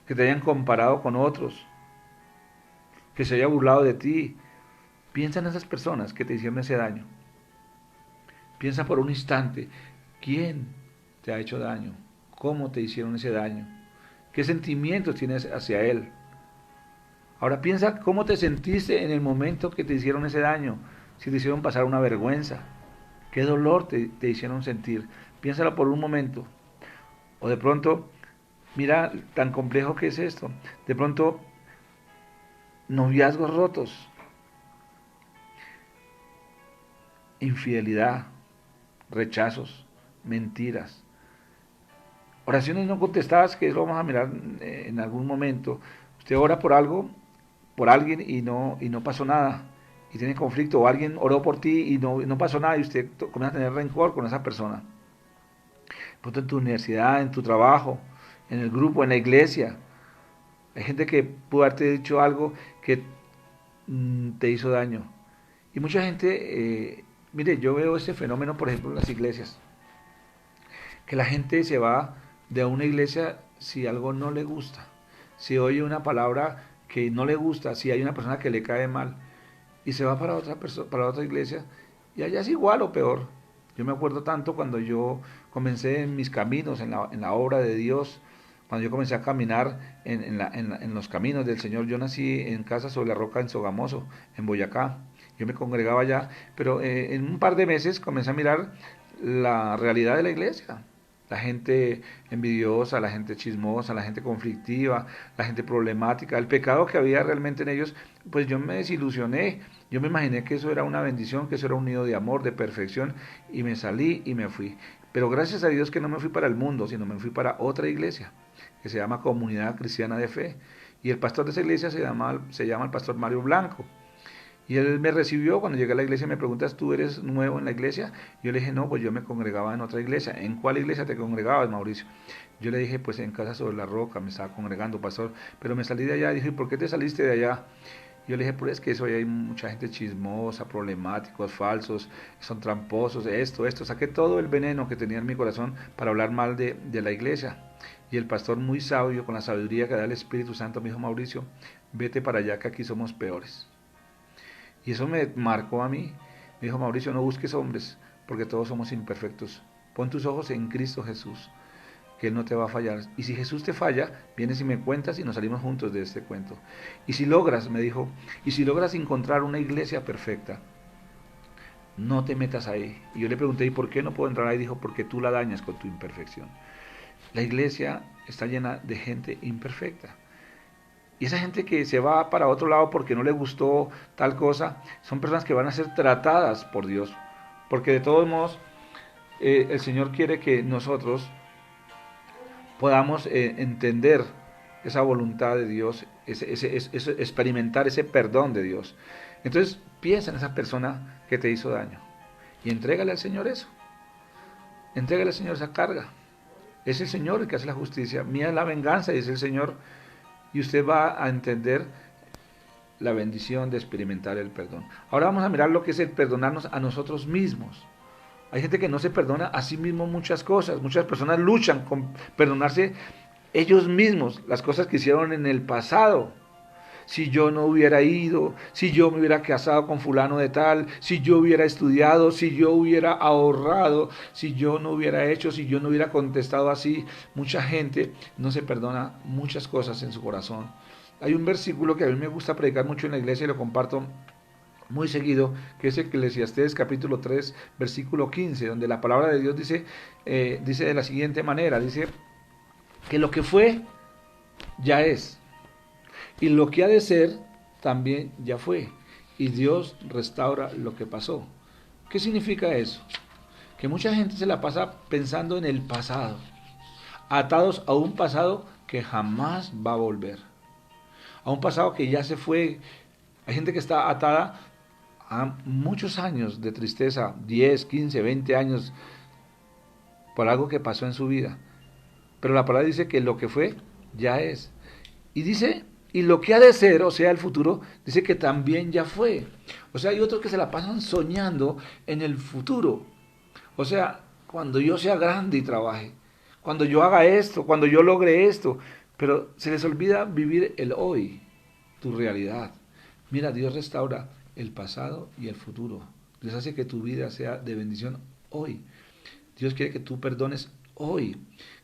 [SPEAKER 1] Que te hayan comparado con otros, que se haya burlado de ti. Piensa en esas personas que te hicieron ese daño. Piensa por un instante, ¿quién te ha hecho daño? ¿Cómo te hicieron ese daño? ¿Qué sentimientos tienes hacia él? Ahora piensa cómo te sentiste en el momento que te hicieron ese daño. Si te hicieron pasar una vergüenza, qué dolor te hicieron sentir. Piénsalo por un momento. O de pronto, mira tan complejo que es esto. De pronto, noviazgos rotos, infidelidad, rechazos, mentiras, oraciones no contestadas, que eso lo vamos a mirar en algún momento. Usted ora por algo, por alguien y no pasó nada, y tiene conflicto, o alguien oró por ti y no pasó nada, y usted comienza a tener rencor con esa persona. Por ejemplo, en tu universidad, en tu trabajo, en el grupo, en la iglesia. Hay gente que pudo haberte dicho algo que te hizo daño. Y mucha gente, mire, yo veo este fenómeno, por ejemplo, en las iglesias, que la gente se va de una iglesia si algo no le gusta, si oye una palabra que no le gusta, si hay una persona que le cae mal, y se va para otra iglesia, y allá es igual o peor. Yo me acuerdo tanto cuando yo comencé en mis caminos, en la obra de Dios, cuando yo comencé a caminar en los caminos del Señor. Yo nací en Casa Sobre la Roca, en Sogamoso, en Boyacá. Yo me congregaba allá, pero en un par de meses comencé a mirar la realidad de la iglesia. La gente envidiosa, la gente chismosa, la gente conflictiva, la gente problemática, el pecado que había realmente en ellos, pues yo me desilusioné. Yo me imaginé que eso era una bendición, que eso era un nido de amor, de perfección, y me salí y me fui. Pero gracias a Dios que no me fui para el mundo, sino me fui para otra iglesia, que se llama Comunidad Cristiana de Fe. Y el pastor de esa iglesia se llama el pastor Mario Blanco. Y él me recibió cuando llegué a la iglesia. Me preguntas, ¿tú eres nuevo en la iglesia? Yo le dije, no, pues yo me congregaba en otra iglesia. ¿En cuál iglesia te congregabas, Mauricio? Yo le dije, pues en Casa Sobre la Roca me estaba congregando, pastor. Pero me salí de allá. Dije, ¿por qué te saliste de allá? Yo le dije, pues es que eso ahí hay mucha gente chismosa, problemáticos, falsos, son tramposos, esto. Saqué todo el veneno que tenía en mi corazón para hablar mal de la iglesia. Y el pastor, muy sabio, con la sabiduría que da el Espíritu Santo, me dijo, Mauricio, vete para allá que aquí somos peores. Y eso me marcó a mí. Me dijo, Mauricio, no busques hombres, porque todos somos imperfectos. Pon tus ojos en Cristo Jesús, que Él no te va a fallar. Y si Jesús te falla, vienes y me cuentas y nos salimos juntos de este cuento. Y si logras, me dijo, y si logras encontrar una iglesia perfecta, no te metas ahí. Y yo le pregunté, ¿y por qué no puedo entrar ahí? Dijo, porque tú la dañas con tu imperfección. La iglesia está llena de gente imperfecta. Y esa gente que se va para otro lado porque no le gustó tal cosa, son personas que van a ser tratadas por Dios. Porque de todos modos, el Señor quiere que nosotros podamos entender esa voluntad de Dios, experimentar ese perdón de Dios. Entonces, piensa en esa persona que te hizo daño y entrégale al Señor eso. Entrégale al Señor esa carga. Es el Señor el que hace la justicia. Mía es la venganza, dice el Señor. Y usted va a entender la bendición de experimentar el perdón. Ahora vamos a mirar lo que es el perdonarnos a nosotros mismos. Hay gente que no se perdona a sí mismo muchas cosas. Muchas personas luchan con perdonarse ellos mismos las cosas que hicieron en el pasado. Si yo no hubiera ido, si yo me hubiera casado con fulano de tal, si yo hubiera estudiado, si yo hubiera ahorrado, si yo no hubiera hecho, si yo no hubiera contestado así. Mucha gente no se perdona muchas cosas en su corazón. Hay un versículo que a mí me gusta predicar mucho en la iglesia y lo comparto muy seguido, que es Eclesiastés capítulo 3, versículo 15, donde la palabra de Dios dice de la siguiente manera, dice que lo que fue, ya es. Y lo que ha de ser, también ya fue. Y Dios restaura lo que pasó. ¿Qué significa eso? Que mucha gente se la pasa pensando en el pasado, atados a un pasado que jamás va a volver, a un pasado que ya se fue. Hay gente que está atada a muchos años de tristeza, 10, 15, 20 años, por algo que pasó en su vida. Pero la palabra dice que lo que fue, ya es. Y dice, y lo que ha de ser, o sea, el futuro, dice que también ya fue. O sea, hay otros que se la pasan soñando en el futuro. O sea, cuando yo sea grande y trabaje, cuando yo haga esto, cuando yo logre esto, pero se les olvida vivir el hoy, tu realidad. Mira, Dios restaura el pasado y el futuro. Dios hace que tu vida sea de bendición hoy. Dios quiere que tú perdones hoy.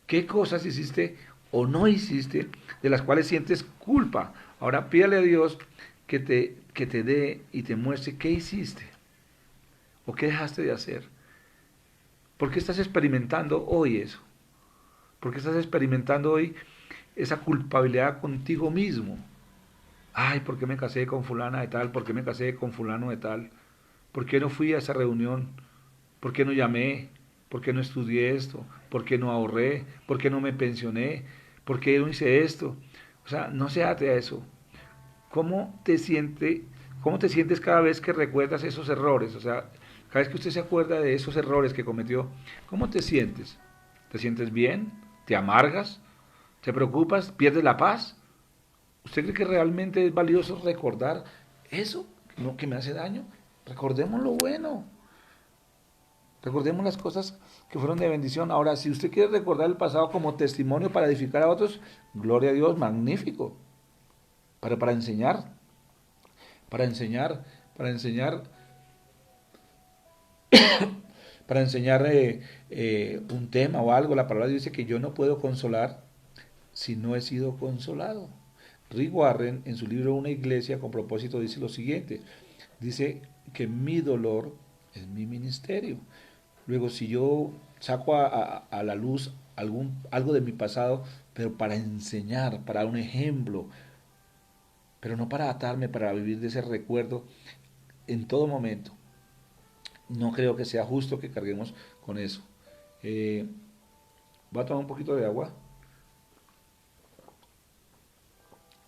[SPEAKER 1] ¿Qué cosas hiciste o no hiciste de las cuales sientes culpa? Ahora pídale a Dios que te dé y te muestre qué hiciste o qué dejaste de hacer. ¿Por qué estás experimentando hoy eso? ¿Por qué estás experimentando hoy esa culpabilidad contigo mismo? Ay, ¿por qué me casé con fulana de tal? ¿Por qué me casé con fulano de tal? ¿Por qué no fui a esa reunión? ¿Por qué no llamé? ¿Por qué no estudié esto? ¿Por qué no ahorré? ¿Por qué no me pensioné? ¿Por qué no hice esto? O sea, no se ate a eso. ¿Cómo te sientes cada vez que recuerdas esos errores? O sea, cada vez que usted se acuerda de esos errores que cometió, ¿cómo te sientes? ¿Te sientes bien? ¿Te amargas? ¿Te preocupas? ¿Pierdes la paz? ¿Usted cree que realmente es valioso recordar eso? ¿No que me hace daño? Recordemos lo bueno. Recordemos las cosas que fueron de bendición. Ahora, si usted quiere recordar el pasado como testimonio para edificar a otros, gloria a Dios, magnífico. Para enseñar, para enseñar, para enseñar, para enseñar un tema o algo. La palabra dice que yo no puedo consolar si no he sido consolado. Rick Warren, en su libro Una iglesia con propósito, dice lo siguiente. Dice que mi dolor es mi ministerio. Luego, si yo saco a la luz algo de mi pasado, pero para enseñar, para dar un ejemplo, pero no para atarme, para vivir de ese recuerdo en todo momento, no creo que sea justo que carguemos con eso. Voy a tomar un poquito de agua.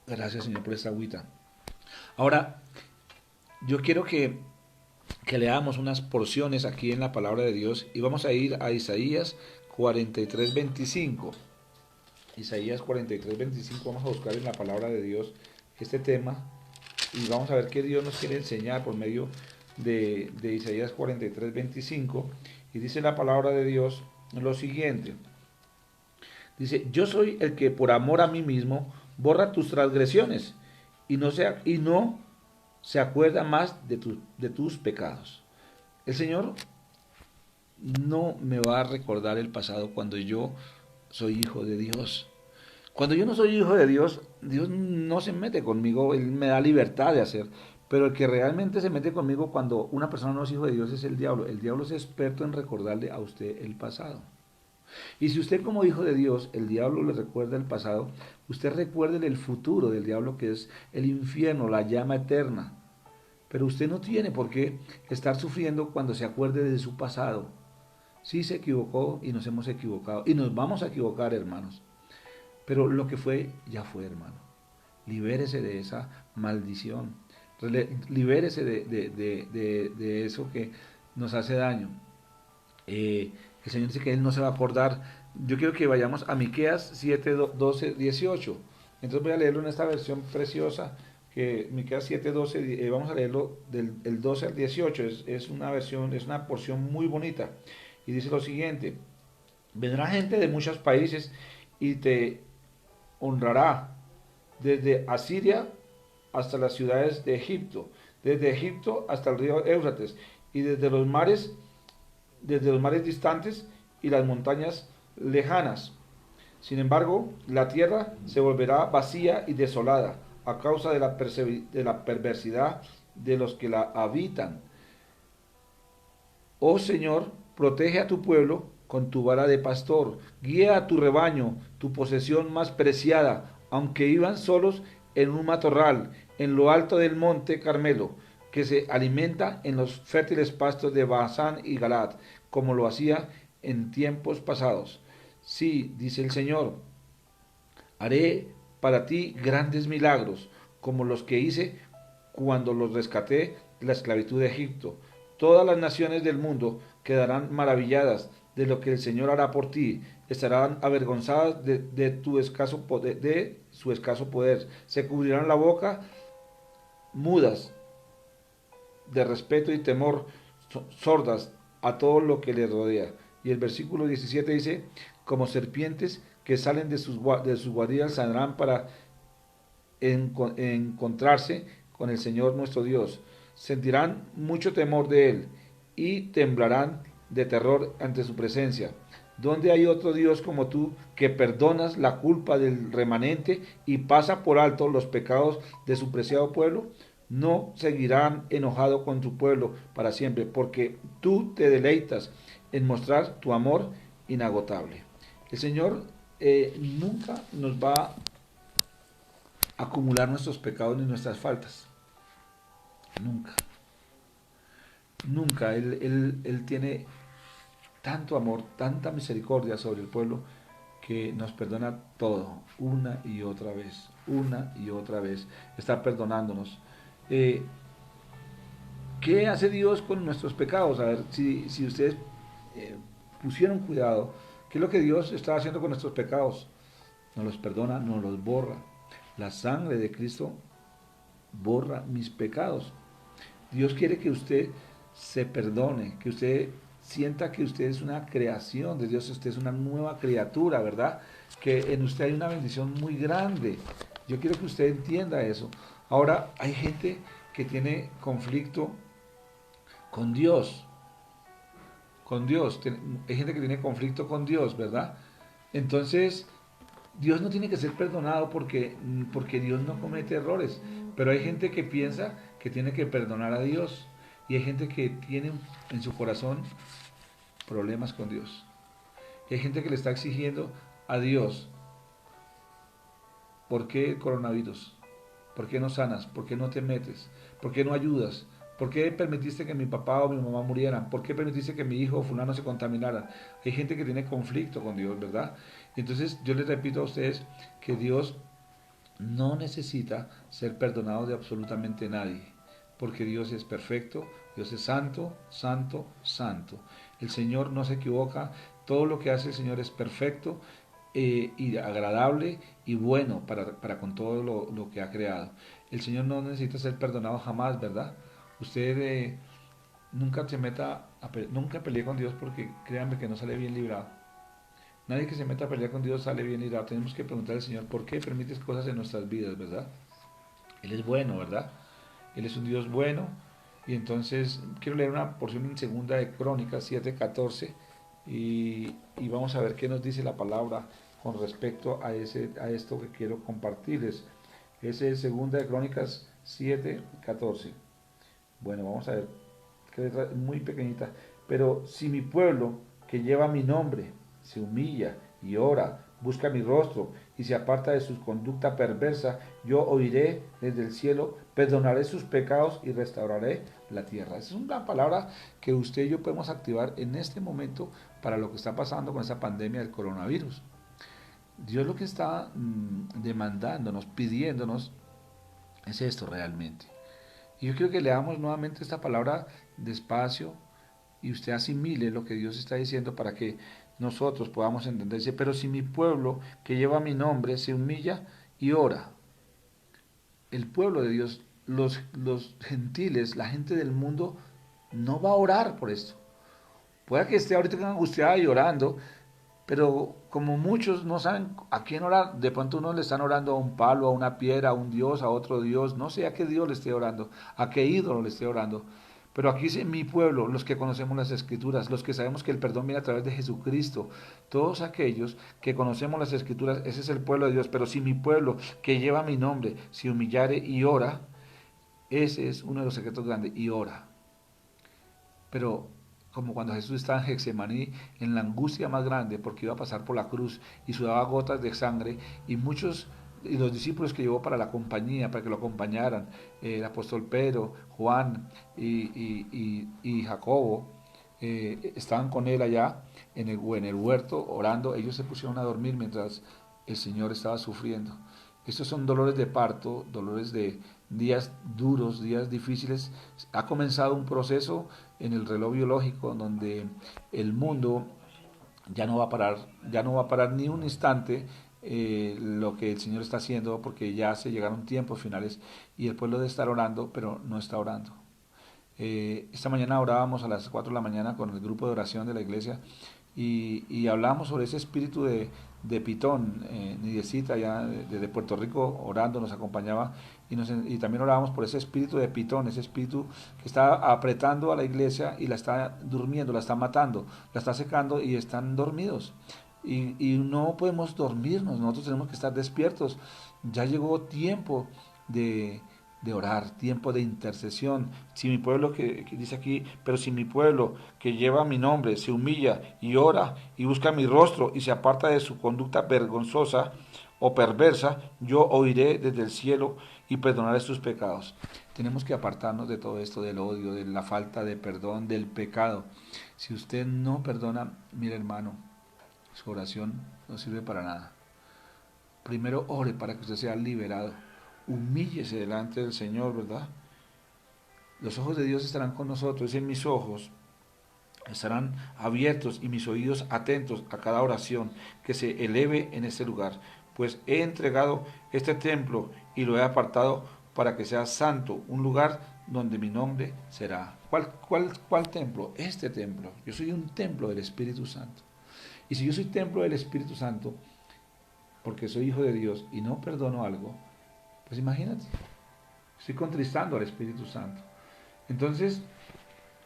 [SPEAKER 1] Gracias, Señor, por esta agüita. Ahora, yo quiero que leamos unas porciones aquí en la palabra de Dios y vamos a ir a Isaías 43:25. Isaías 43:25, vamos a buscar en la palabra de Dios este tema y vamos a ver qué Dios nos quiere enseñar por medio de Isaías 43:25. Y dice la palabra de Dios lo siguiente. Dice, yo soy el que por amor a mí mismo borra tus transgresiones y no se acuerda más de tus pecados. El Señor no me va a recordar el pasado cuando yo soy hijo de Dios. Cuando yo no soy hijo de Dios, Dios no se mete conmigo, Él me da libertad de hacer. Pero el que realmente se mete conmigo cuando una persona no es hijo de Dios es el diablo. El diablo es experto en recordarle a usted el pasado. Y si usted como hijo de Dios, el diablo le recuerda el pasado, usted recuerde el futuro del diablo, que es el infierno, la llama eterna. Pero usted no tiene por qué estar sufriendo cuando se acuerde de su pasado. Sí se equivocó y nos hemos equivocado. Y nos vamos a equivocar, hermanos. Pero lo que fue, ya fue, hermano. Libérese de esa maldición. Libérese de eso que nos hace daño. El Señor dice que Él no se va a acordar. Yo quiero que vayamos a Miqueas 7, 12, 18. Entonces voy a leerlo en esta versión preciosa, que Miqueas 7, 12, vamos a leerlo del 12 al 18. Es una versión, es una porción muy bonita. Y dice lo siguiente: vendrá gente de muchos países y te honrará, desde Asiria hasta las ciudades de Egipto, desde Egipto hasta el río Éufrates, y desde los mares distantes y las montañas lejanas. Sin embargo, la tierra se volverá vacía y desolada a causa de la perversidad de los que la habitan. Oh Señor, protege a tu pueblo con tu vara de pastor, guía a tu rebaño, tu posesión más preciada, aunque iban solos en un matorral, en lo alto del monte Carmelo, que se alimenta en los fértiles pastos de Basán y Galad, como lo hacía en tiempos pasados. Sí, dice el Señor, haré para ti grandes milagros, como los que hice cuando los rescaté de la esclavitud de Egipto. Todas las naciones del mundo quedarán maravilladas de lo que el Señor hará por ti. Estarán avergonzadas de su escaso poder. Se cubrirán la boca mudas de respeto y temor, sordas a todo lo que les rodea. Y el versículo 17 dice: como serpientes que salen de sus guaridas saldrán para encontrarse con el Señor nuestro Dios. Sentirán mucho temor de Él y temblarán de terror ante su presencia. ¿Dónde hay otro Dios como tú, que perdonas la culpa del remanente y pasa por alto los pecados de su preciado pueblo? No seguirán enojado con tu pueblo para siempre, porque tú te deleitas en mostrar tu amor inagotable. El Señor nunca nos va a acumular nuestros pecados ni nuestras faltas. Nunca. Nunca. Él tiene tanto amor, tanta misericordia sobre el pueblo, que nos perdona todo, una y otra vez, está perdonándonos. ¿Qué hace Dios con nuestros pecados? A ver, si ustedes pusieron cuidado, ¿qué es lo que Dios está haciendo con nuestros pecados? Nos los perdona, nos los borra. La sangre de Cristo borra mis pecados. Dios quiere que usted se perdone, que usted sienta que usted es una creación de Dios, usted es una nueva criatura, ¿verdad? Que en usted hay una bendición muy grande. Yo quiero que usted entienda eso. Ahora, hay gente que tiene conflicto con Dios, hay gente que tiene conflicto con Dios, ¿verdad? Entonces, Dios no tiene que ser perdonado porque Dios no comete errores, pero hay gente que piensa que tiene que perdonar a Dios, y hay gente que tiene en su corazón problemas con Dios. Y hay gente que le está exigiendo a Dios: ¿por qué el coronavirus? ¿Por qué no sanas? ¿Por qué no te metes? ¿Por qué no ayudas? ¿Por qué permitiste que mi papá o mi mamá murieran? ¿Por qué permitiste que mi hijo o fulano se contaminara? Hay gente que tiene conflicto con Dios, ¿verdad? Entonces yo les repito a ustedes que Dios no necesita ser perdonado de absolutamente nadie, porque Dios es perfecto, Dios es santo, santo, santo. El Señor no se equivoca, todo lo que hace el Señor es perfecto y agradable y bueno para con todo lo que ha creado. El Señor no necesita ser perdonado jamás, ¿verdad? Usted nunca se meta, nunca pelee con Dios, porque créanme que no sale bien librado. Nadie que se meta a pelear con Dios sale bien librado. Tenemos que preguntar al Señor: ¿por qué permites cosas en nuestras vidas, verdad? Él es bueno, ¿verdad? Él es un Dios bueno. Y entonces quiero leer una porción en segunda de Crónicas 7:14, y vamos a ver qué nos dice la palabra con respecto a esto que quiero compartirles. Ese es segunda de Crónicas 7:14. Bueno, vamos a ver, que letra muy pequeñita. Pero si mi pueblo, que lleva mi nombre, se humilla y ora, busca mi rostro y se aparta de su conducta perversa, yo oiré desde el cielo, perdonaré sus pecados y restauraré la tierra. Esa es una palabra que usted y yo podemos activar en este momento para lo que está pasando con esa pandemia del coronavirus. Dios lo que está demandándonos, pidiéndonos, es esto realmente. Y yo quiero que leamos nuevamente esta palabra despacio y usted asimile lo que Dios está diciendo para que nosotros podamos entenderse. Pero si mi pueblo que lleva mi nombre se humilla y ora, el pueblo de Dios, los gentiles, la gente del mundo, no va a orar por esto. Puede que esté ahorita angustiada y orando, pero como muchos no saben a quién orar, de pronto uno le están orando a un palo, a una piedra, a un dios, a otro dios, no sé a qué dios le esté orando, a qué ídolo le esté orando. Pero aquí dice mi pueblo, los que conocemos las escrituras, los que sabemos que el perdón viene a través de Jesucristo, todos aquellos que conocemos las escrituras, ese es el pueblo de Dios. Pero si mi pueblo que lleva mi nombre se humillare y ora, ese es uno de los secretos grandes, y ora. Pero como cuando Jesús estaba en Getsemaní, en la angustia más grande, porque iba a pasar por la cruz y sudaba gotas de sangre, y muchos, y los discípulos que llevó para la compañía, para que lo acompañaran, el apóstol Pedro, Juan y Jacobo, estaban con él allá en el huerto orando. Ellos se pusieron a dormir mientras el Señor estaba sufriendo. Estos son dolores de parto, dolores de días duros, días difíciles. Ha comenzado un proceso en el reloj biológico donde el mundo ya no va a parar ni un instante lo que el Señor está haciendo, porque ya se llegaron tiempos finales y el pueblo debe estar orando, pero no está orando. Esta mañana orábamos a las 4 de la mañana con el grupo de oración de la iglesia y hablábamos sobre ese espíritu de Pitón. Nidiecita ya desde Puerto Rico orando nos acompañaba y también orábamos por ese espíritu de Pitón, ese espíritu que está apretando a la iglesia y la está durmiendo, la está matando, la está secando y están dormidos. Y no podemos dormirnos, nosotros tenemos que estar despiertos. Ya llegó tiempo de, de orar, tiempo de intercesión. Si mi pueblo, que dice aquí, pero si mi pueblo que lleva mi nombre se humilla y ora y busca mi rostro y se aparta de su conducta vergonzosa o perversa, yo oiré desde el cielo y perdonaré sus pecados. Tenemos que apartarnos de todo esto, del odio, de la falta de perdón, del pecado. Si usted no perdona, mire hermano, su oración no sirve para nada. Primero ore para que usted sea liberado. Humíllese delante del Señor, ¿verdad? Los ojos de Dios estarán con nosotros, en mis ojos estarán abiertos y mis oídos atentos a cada oración que se eleve en este lugar, pues he entregado este templo y lo he apartado para que sea santo, un lugar donde mi nombre será. ¿Cuál templo? Este templo. Yo soy un templo del Espíritu Santo. Y si yo soy templo del Espíritu Santo, porque soy hijo de Dios y no perdono algo, pues imagínate, estoy contristando al Espíritu Santo. Entonces,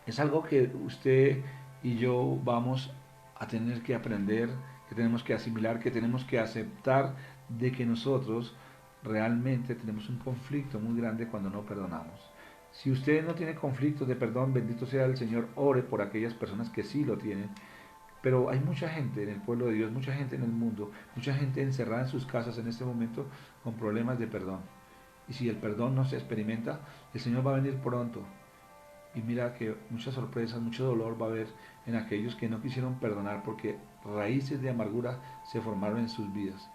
[SPEAKER 1] es algo que usted y yo vamos a tener que aprender, que tenemos que asimilar, que tenemos que aceptar de que nosotros realmente tenemos un conflicto muy grande cuando no perdonamos. Si usted no tiene conflictos de perdón, bendito sea el Señor, ore por aquellas personas que sí lo tienen. Pero hay mucha gente en el pueblo de Dios, mucha gente en el mundo, mucha gente encerrada en sus casas en este momento con problemas de perdón. Y si el perdón no se experimenta, el Señor va a venir pronto. Y mira que muchas sorpresas, mucho dolor va a haber en aquellos que no quisieron perdonar porque raíces de amargura se formaron en sus vidas.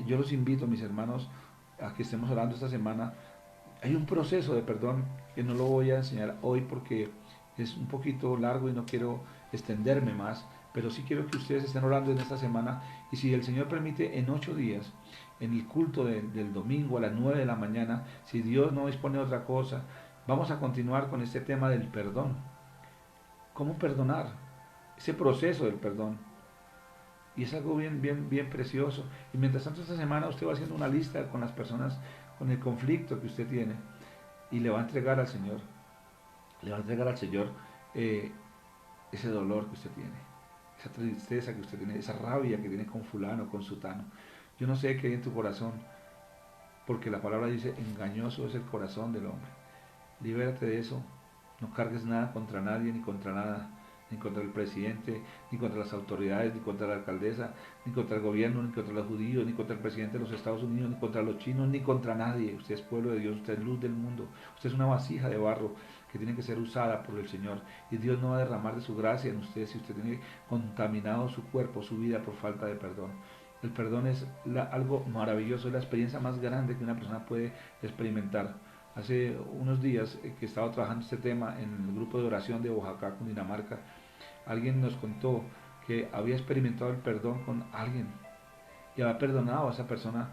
[SPEAKER 1] Yo los invito, mis hermanos, a que estemos orando esta semana. Hay un proceso de perdón que no lo voy a enseñar hoy porque es un poquito largo y no quiero extenderme más, pero sí quiero que ustedes estén orando en esta semana y si el Señor permite en 8 días, en el culto del domingo a las 9 de la mañana, si Dios no dispone de otra cosa, vamos a continuar con este tema del perdón. ¿Cómo perdonar? Ese proceso del perdón. Y es algo bien precioso. Y mientras tanto esta semana usted va haciendo una lista con las personas, con el conflicto que usted tiene y le va a entregar al Señor. Le va a entregar al Señor ese dolor que usted tiene, esa tristeza que usted tiene, esa rabia que tiene con fulano, con sutano. Yo no sé qué hay en tu corazón, porque la palabra dice, engañoso es el corazón del hombre. Libérate de eso. No cargues nada contra nadie ni contra nada, ni contra el presidente, ni contra las autoridades, ni contra la alcaldesa, ni contra el gobierno, ni contra los judíos, ni contra el presidente de los Estados Unidos, ni contra los chinos, ni contra nadie. Usted es pueblo de Dios, usted es luz del mundo, usted es una vasija de barro que tiene que ser usada por el Señor. Y Dios no va a derramar de su gracia en usted si usted tiene contaminado su cuerpo, su vida por falta de perdón. El perdón es algo maravilloso, es la experiencia más grande que una persona puede experimentar. Hace unos días que estaba trabajando este tema en el grupo de oración de Oaxaca, Cundinamarca, alguien nos contó que había experimentado el perdón con alguien y había perdonado a esa persona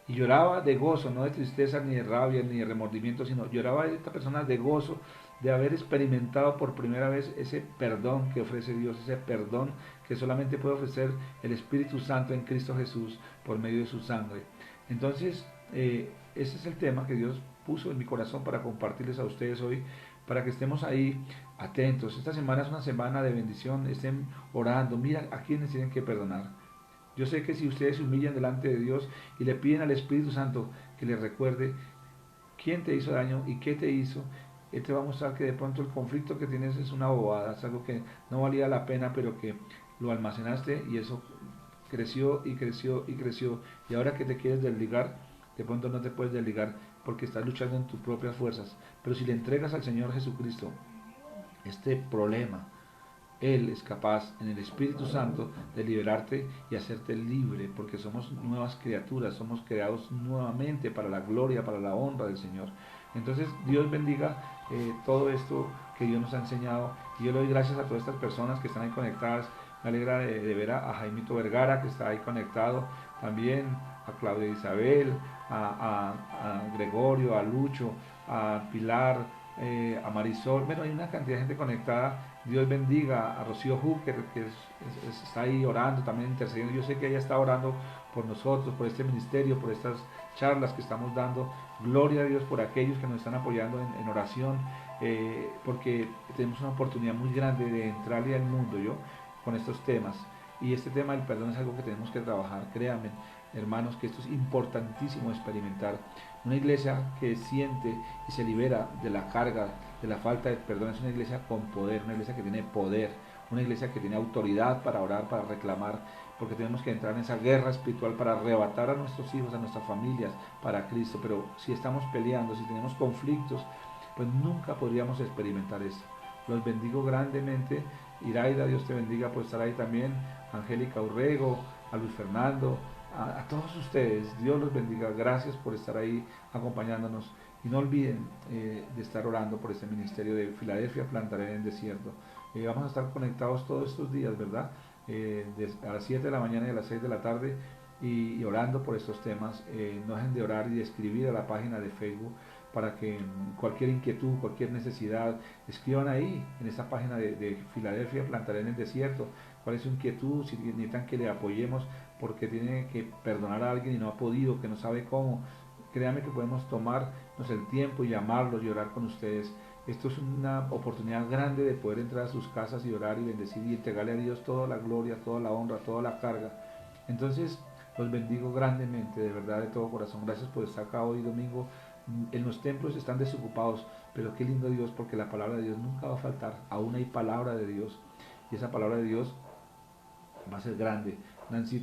[SPEAKER 1] y lloraba de gozo, no de tristeza ni de rabia ni de remordimiento, sino lloraba esta persona de gozo de haber experimentado por primera vez ese perdón que ofrece Dios, ese perdón que solamente puede ofrecer el Espíritu Santo en Cristo Jesús por medio de su sangre. Entonces, ese es el tema que Dios puso en mi corazón para compartirles a ustedes hoy, para que estemos ahí atentos. Esta semana es una semana de bendición, estén orando, mira a quienes tienen que perdonar. Yo sé que si ustedes se humillan delante de Dios y le piden al Espíritu Santo que les recuerde quién te hizo daño y qué te hizo, Él te va a mostrar que de pronto el conflicto que tienes es una bobada, es algo que no valía la pena, pero que lo almacenaste y eso creció y creció y creció. Y ahora que te quieres desligar, de pronto no te puedes desligar porque estás luchando en tus propias fuerzas. Pero si le entregas al Señor Jesucristo este problema, Él es capaz en el Espíritu Santo de liberarte y hacerte libre, porque somos nuevas criaturas, somos creados nuevamente para la gloria, para la honra del Señor. Entonces Dios bendiga todo esto que Dios nos ha enseñado, y yo le doy gracias a todas estas personas que están ahí conectadas. Me alegra de ver a Jaimito Vergara, que está ahí conectado, también a Claudia Isabel, a Gregorio, a Lucho, a Pilar, a Marisol. Bueno, hay una cantidad de gente conectada. Dios bendiga a Rocío Hooker, que está ahí orando, también intercediendo. Yo sé que ella está orando por nosotros, por este ministerio, por estas charlas que estamos dando. Gloria a Dios por aquellos que nos están apoyando en oración, porque tenemos una oportunidad muy grande de entrarle al mundo, yo, con estos temas. Y este tema del perdón es algo que tenemos que trabajar. Créanme, hermanos, que esto es importantísimo experimentar. Una iglesia que siente y se libera de la carga, de la falta de perdón, es una iglesia con poder, una iglesia que tiene poder, una iglesia que tiene autoridad para orar, para reclamar, porque tenemos que entrar en esa guerra espiritual para arrebatar a nuestros hijos, a nuestras familias, para Cristo. Pero si estamos peleando, si tenemos conflictos, pues nunca podríamos experimentar esto. Los bendigo grandemente. Iraida, Dios te bendiga por estar ahí también. Angélica Urrego, a Luis Fernando, a todos ustedes, Dios los bendiga. Gracias por estar ahí acompañándonos. Y no olviden de estar orando por este ministerio de Filadelfia, Plantaré en el Desierto. Vamos a estar conectados todos estos días, ¿verdad? A las 7 de la mañana y a las 6 de la tarde y orando por estos temas. No dejen de orar y de escribir a la página de Facebook para que cualquier inquietud, cualquier necesidad, escriban ahí en esa página de Filadelfia, Plantaré en el Desierto. ¿Cuál es su inquietud? Si necesitan que le apoyemos porque tiene que perdonar a alguien y no ha podido, que no sabe cómo, créanme que podemos tomarnos el tiempo y llamarlos y orar con ustedes. Esto es una oportunidad grande de poder entrar a sus casas y orar y bendecir y entregarle a Dios toda la gloria, toda la honra, toda la carga. Entonces, los bendigo grandemente, de verdad, de todo corazón. Gracias por estar acá hoy domingo. En los templos están desocupados, pero qué lindo Dios, porque la palabra de Dios nunca va a faltar. Aún hay palabra de Dios, y esa palabra de Dios va a ser grande. Nancy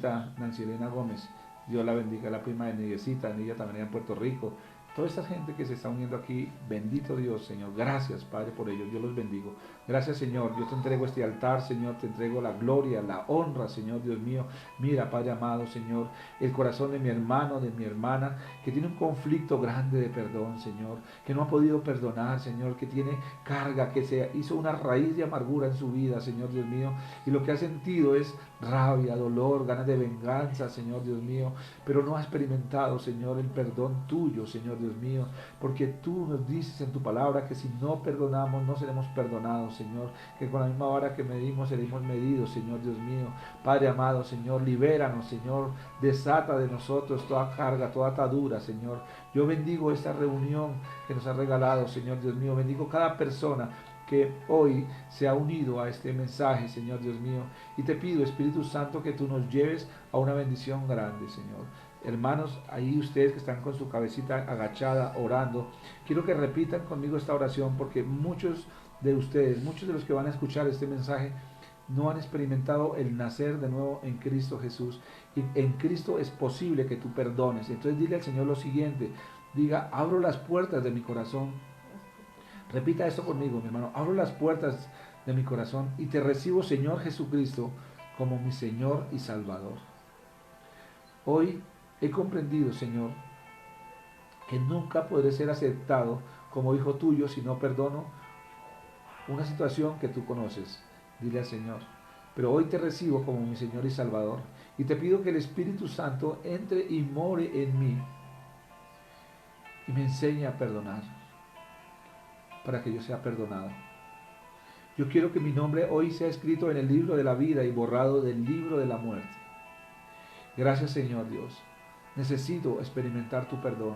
[SPEAKER 1] Elena Gómez, Dios la bendiga, la prima de Nidiecita, ella también en Puerto Rico. Toda esta gente que se está uniendo aquí, bendito Dios, Señor. Gracias, Padre, por ello. Yo los bendigo. Gracias, Señor. Yo te entrego este altar, Señor. Te entrego la gloria, la honra, Señor, Dios mío. Mira, Padre amado, Señor, el corazón de mi hermano, de mi hermana, que tiene un conflicto grande de perdón, Señor, que no ha podido perdonar, Señor, que tiene carga, que se hizo una raíz de amargura en su vida, Señor, Dios mío, y lo que ha sentido es rabia, dolor, ganas de venganza, Señor, Dios mío, pero no ha experimentado, Señor, el perdón tuyo, Señor, Dios mío, porque tú nos dices en tu palabra que si no perdonamos, no seremos perdonados, Señor, que con la misma vara que medimos, seremos medidos, Señor, Dios mío. Padre amado, Señor, libéranos, Señor, desata de nosotros toda carga, toda atadura, Señor. Yo bendigo esta reunión que nos ha regalado, Señor, Dios mío, bendigo cada persona que hoy se ha unido a este mensaje, Señor Dios mío, y te pido, Espíritu Santo, que tú nos lleves a una bendición grande, Señor. Hermanos, ahí ustedes que están con su cabecita agachada, orando, quiero que repitan conmigo esta oración porque muchos de ustedes, muchos de los que van a escuchar este mensaje, no han experimentado el nacer de nuevo en Cristo Jesús. Y en Cristo es posible que tú perdones. Entonces dile al Señor lo siguiente, diga, abro las puertas de mi corazón. Repita esto conmigo, mi hermano, abro las puertas de mi corazón y te recibo, Señor Jesucristo, como mi Señor y Salvador. Hoy he comprendido, Señor, que nunca podré ser aceptado como hijo tuyo si no perdono una situación que tú conoces. Dile al Señor, pero hoy te recibo como mi Señor y Salvador y te pido que el Espíritu Santo entre y more en mí y me enseñe a perdonar para que yo sea perdonado. Yo quiero que mi nombre hoy sea escrito en el libro de la vida y borrado del libro de la muerte. Gracias, Señor Dios. Necesito experimentar tu perdón.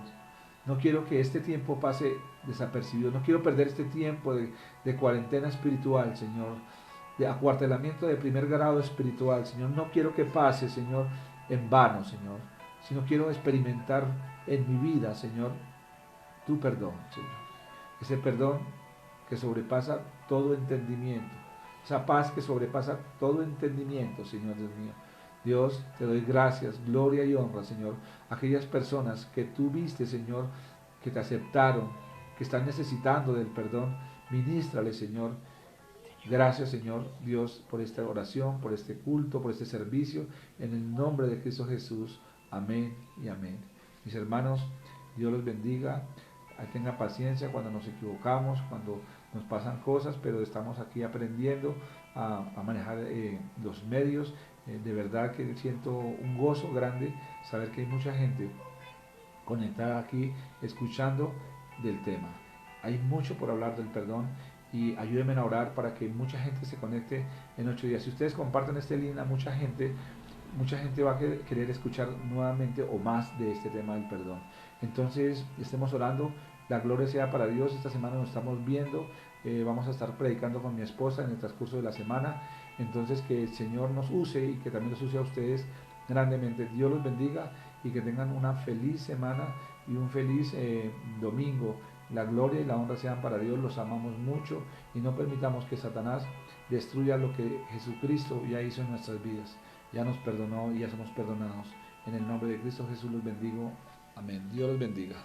[SPEAKER 1] No quiero que este tiempo pase desapercibido. No quiero perder este tiempo de cuarentena espiritual, Señor. De acuartelamiento de primer grado espiritual, Señor. No quiero que pase, Señor, en vano, Señor. Sino quiero experimentar en mi vida, Señor, tu perdón, Señor. Ese perdón que sobrepasa todo entendimiento. Esa paz que sobrepasa todo entendimiento, Señor Dios mío. Dios, te doy gracias, gloria y honra, Señor. Aquellas personas que tú viste, Señor, que te aceptaron, que están necesitando del perdón, ministrale, Señor. Gracias, Señor Dios, por esta oración, por este culto, por este servicio. En el nombre de Cristo Jesús. Amén y amén. Mis hermanos, Dios los bendiga. Tenga paciencia cuando nos equivocamos, cuando nos pasan cosas, pero estamos aquí aprendiendo a manejar los medios. De verdad que siento un gozo grande saber que hay mucha gente conectada aquí escuchando del tema. Hay mucho por hablar del perdón y ayúdenme a orar para que mucha gente se conecte en 8 días. Si ustedes comparten este link a mucha gente va a querer escuchar nuevamente o más de este tema del perdón. Entonces, estemos orando. La gloria sea para Dios. Esta semana nos estamos viendo. Vamos a estar predicando con mi esposa en el transcurso de la semana. Entonces, que el Señor nos use y que también los use a ustedes grandemente. Dios los bendiga y que tengan una feliz semana y un feliz domingo. La gloria y la honra sean para Dios. Los amamos mucho y no permitamos que Satanás destruya lo que Jesucristo ya hizo en nuestras vidas. Ya nos perdonó y ya somos perdonados. En el nombre de Cristo Jesús los bendigo. Amén. Dios los bendiga.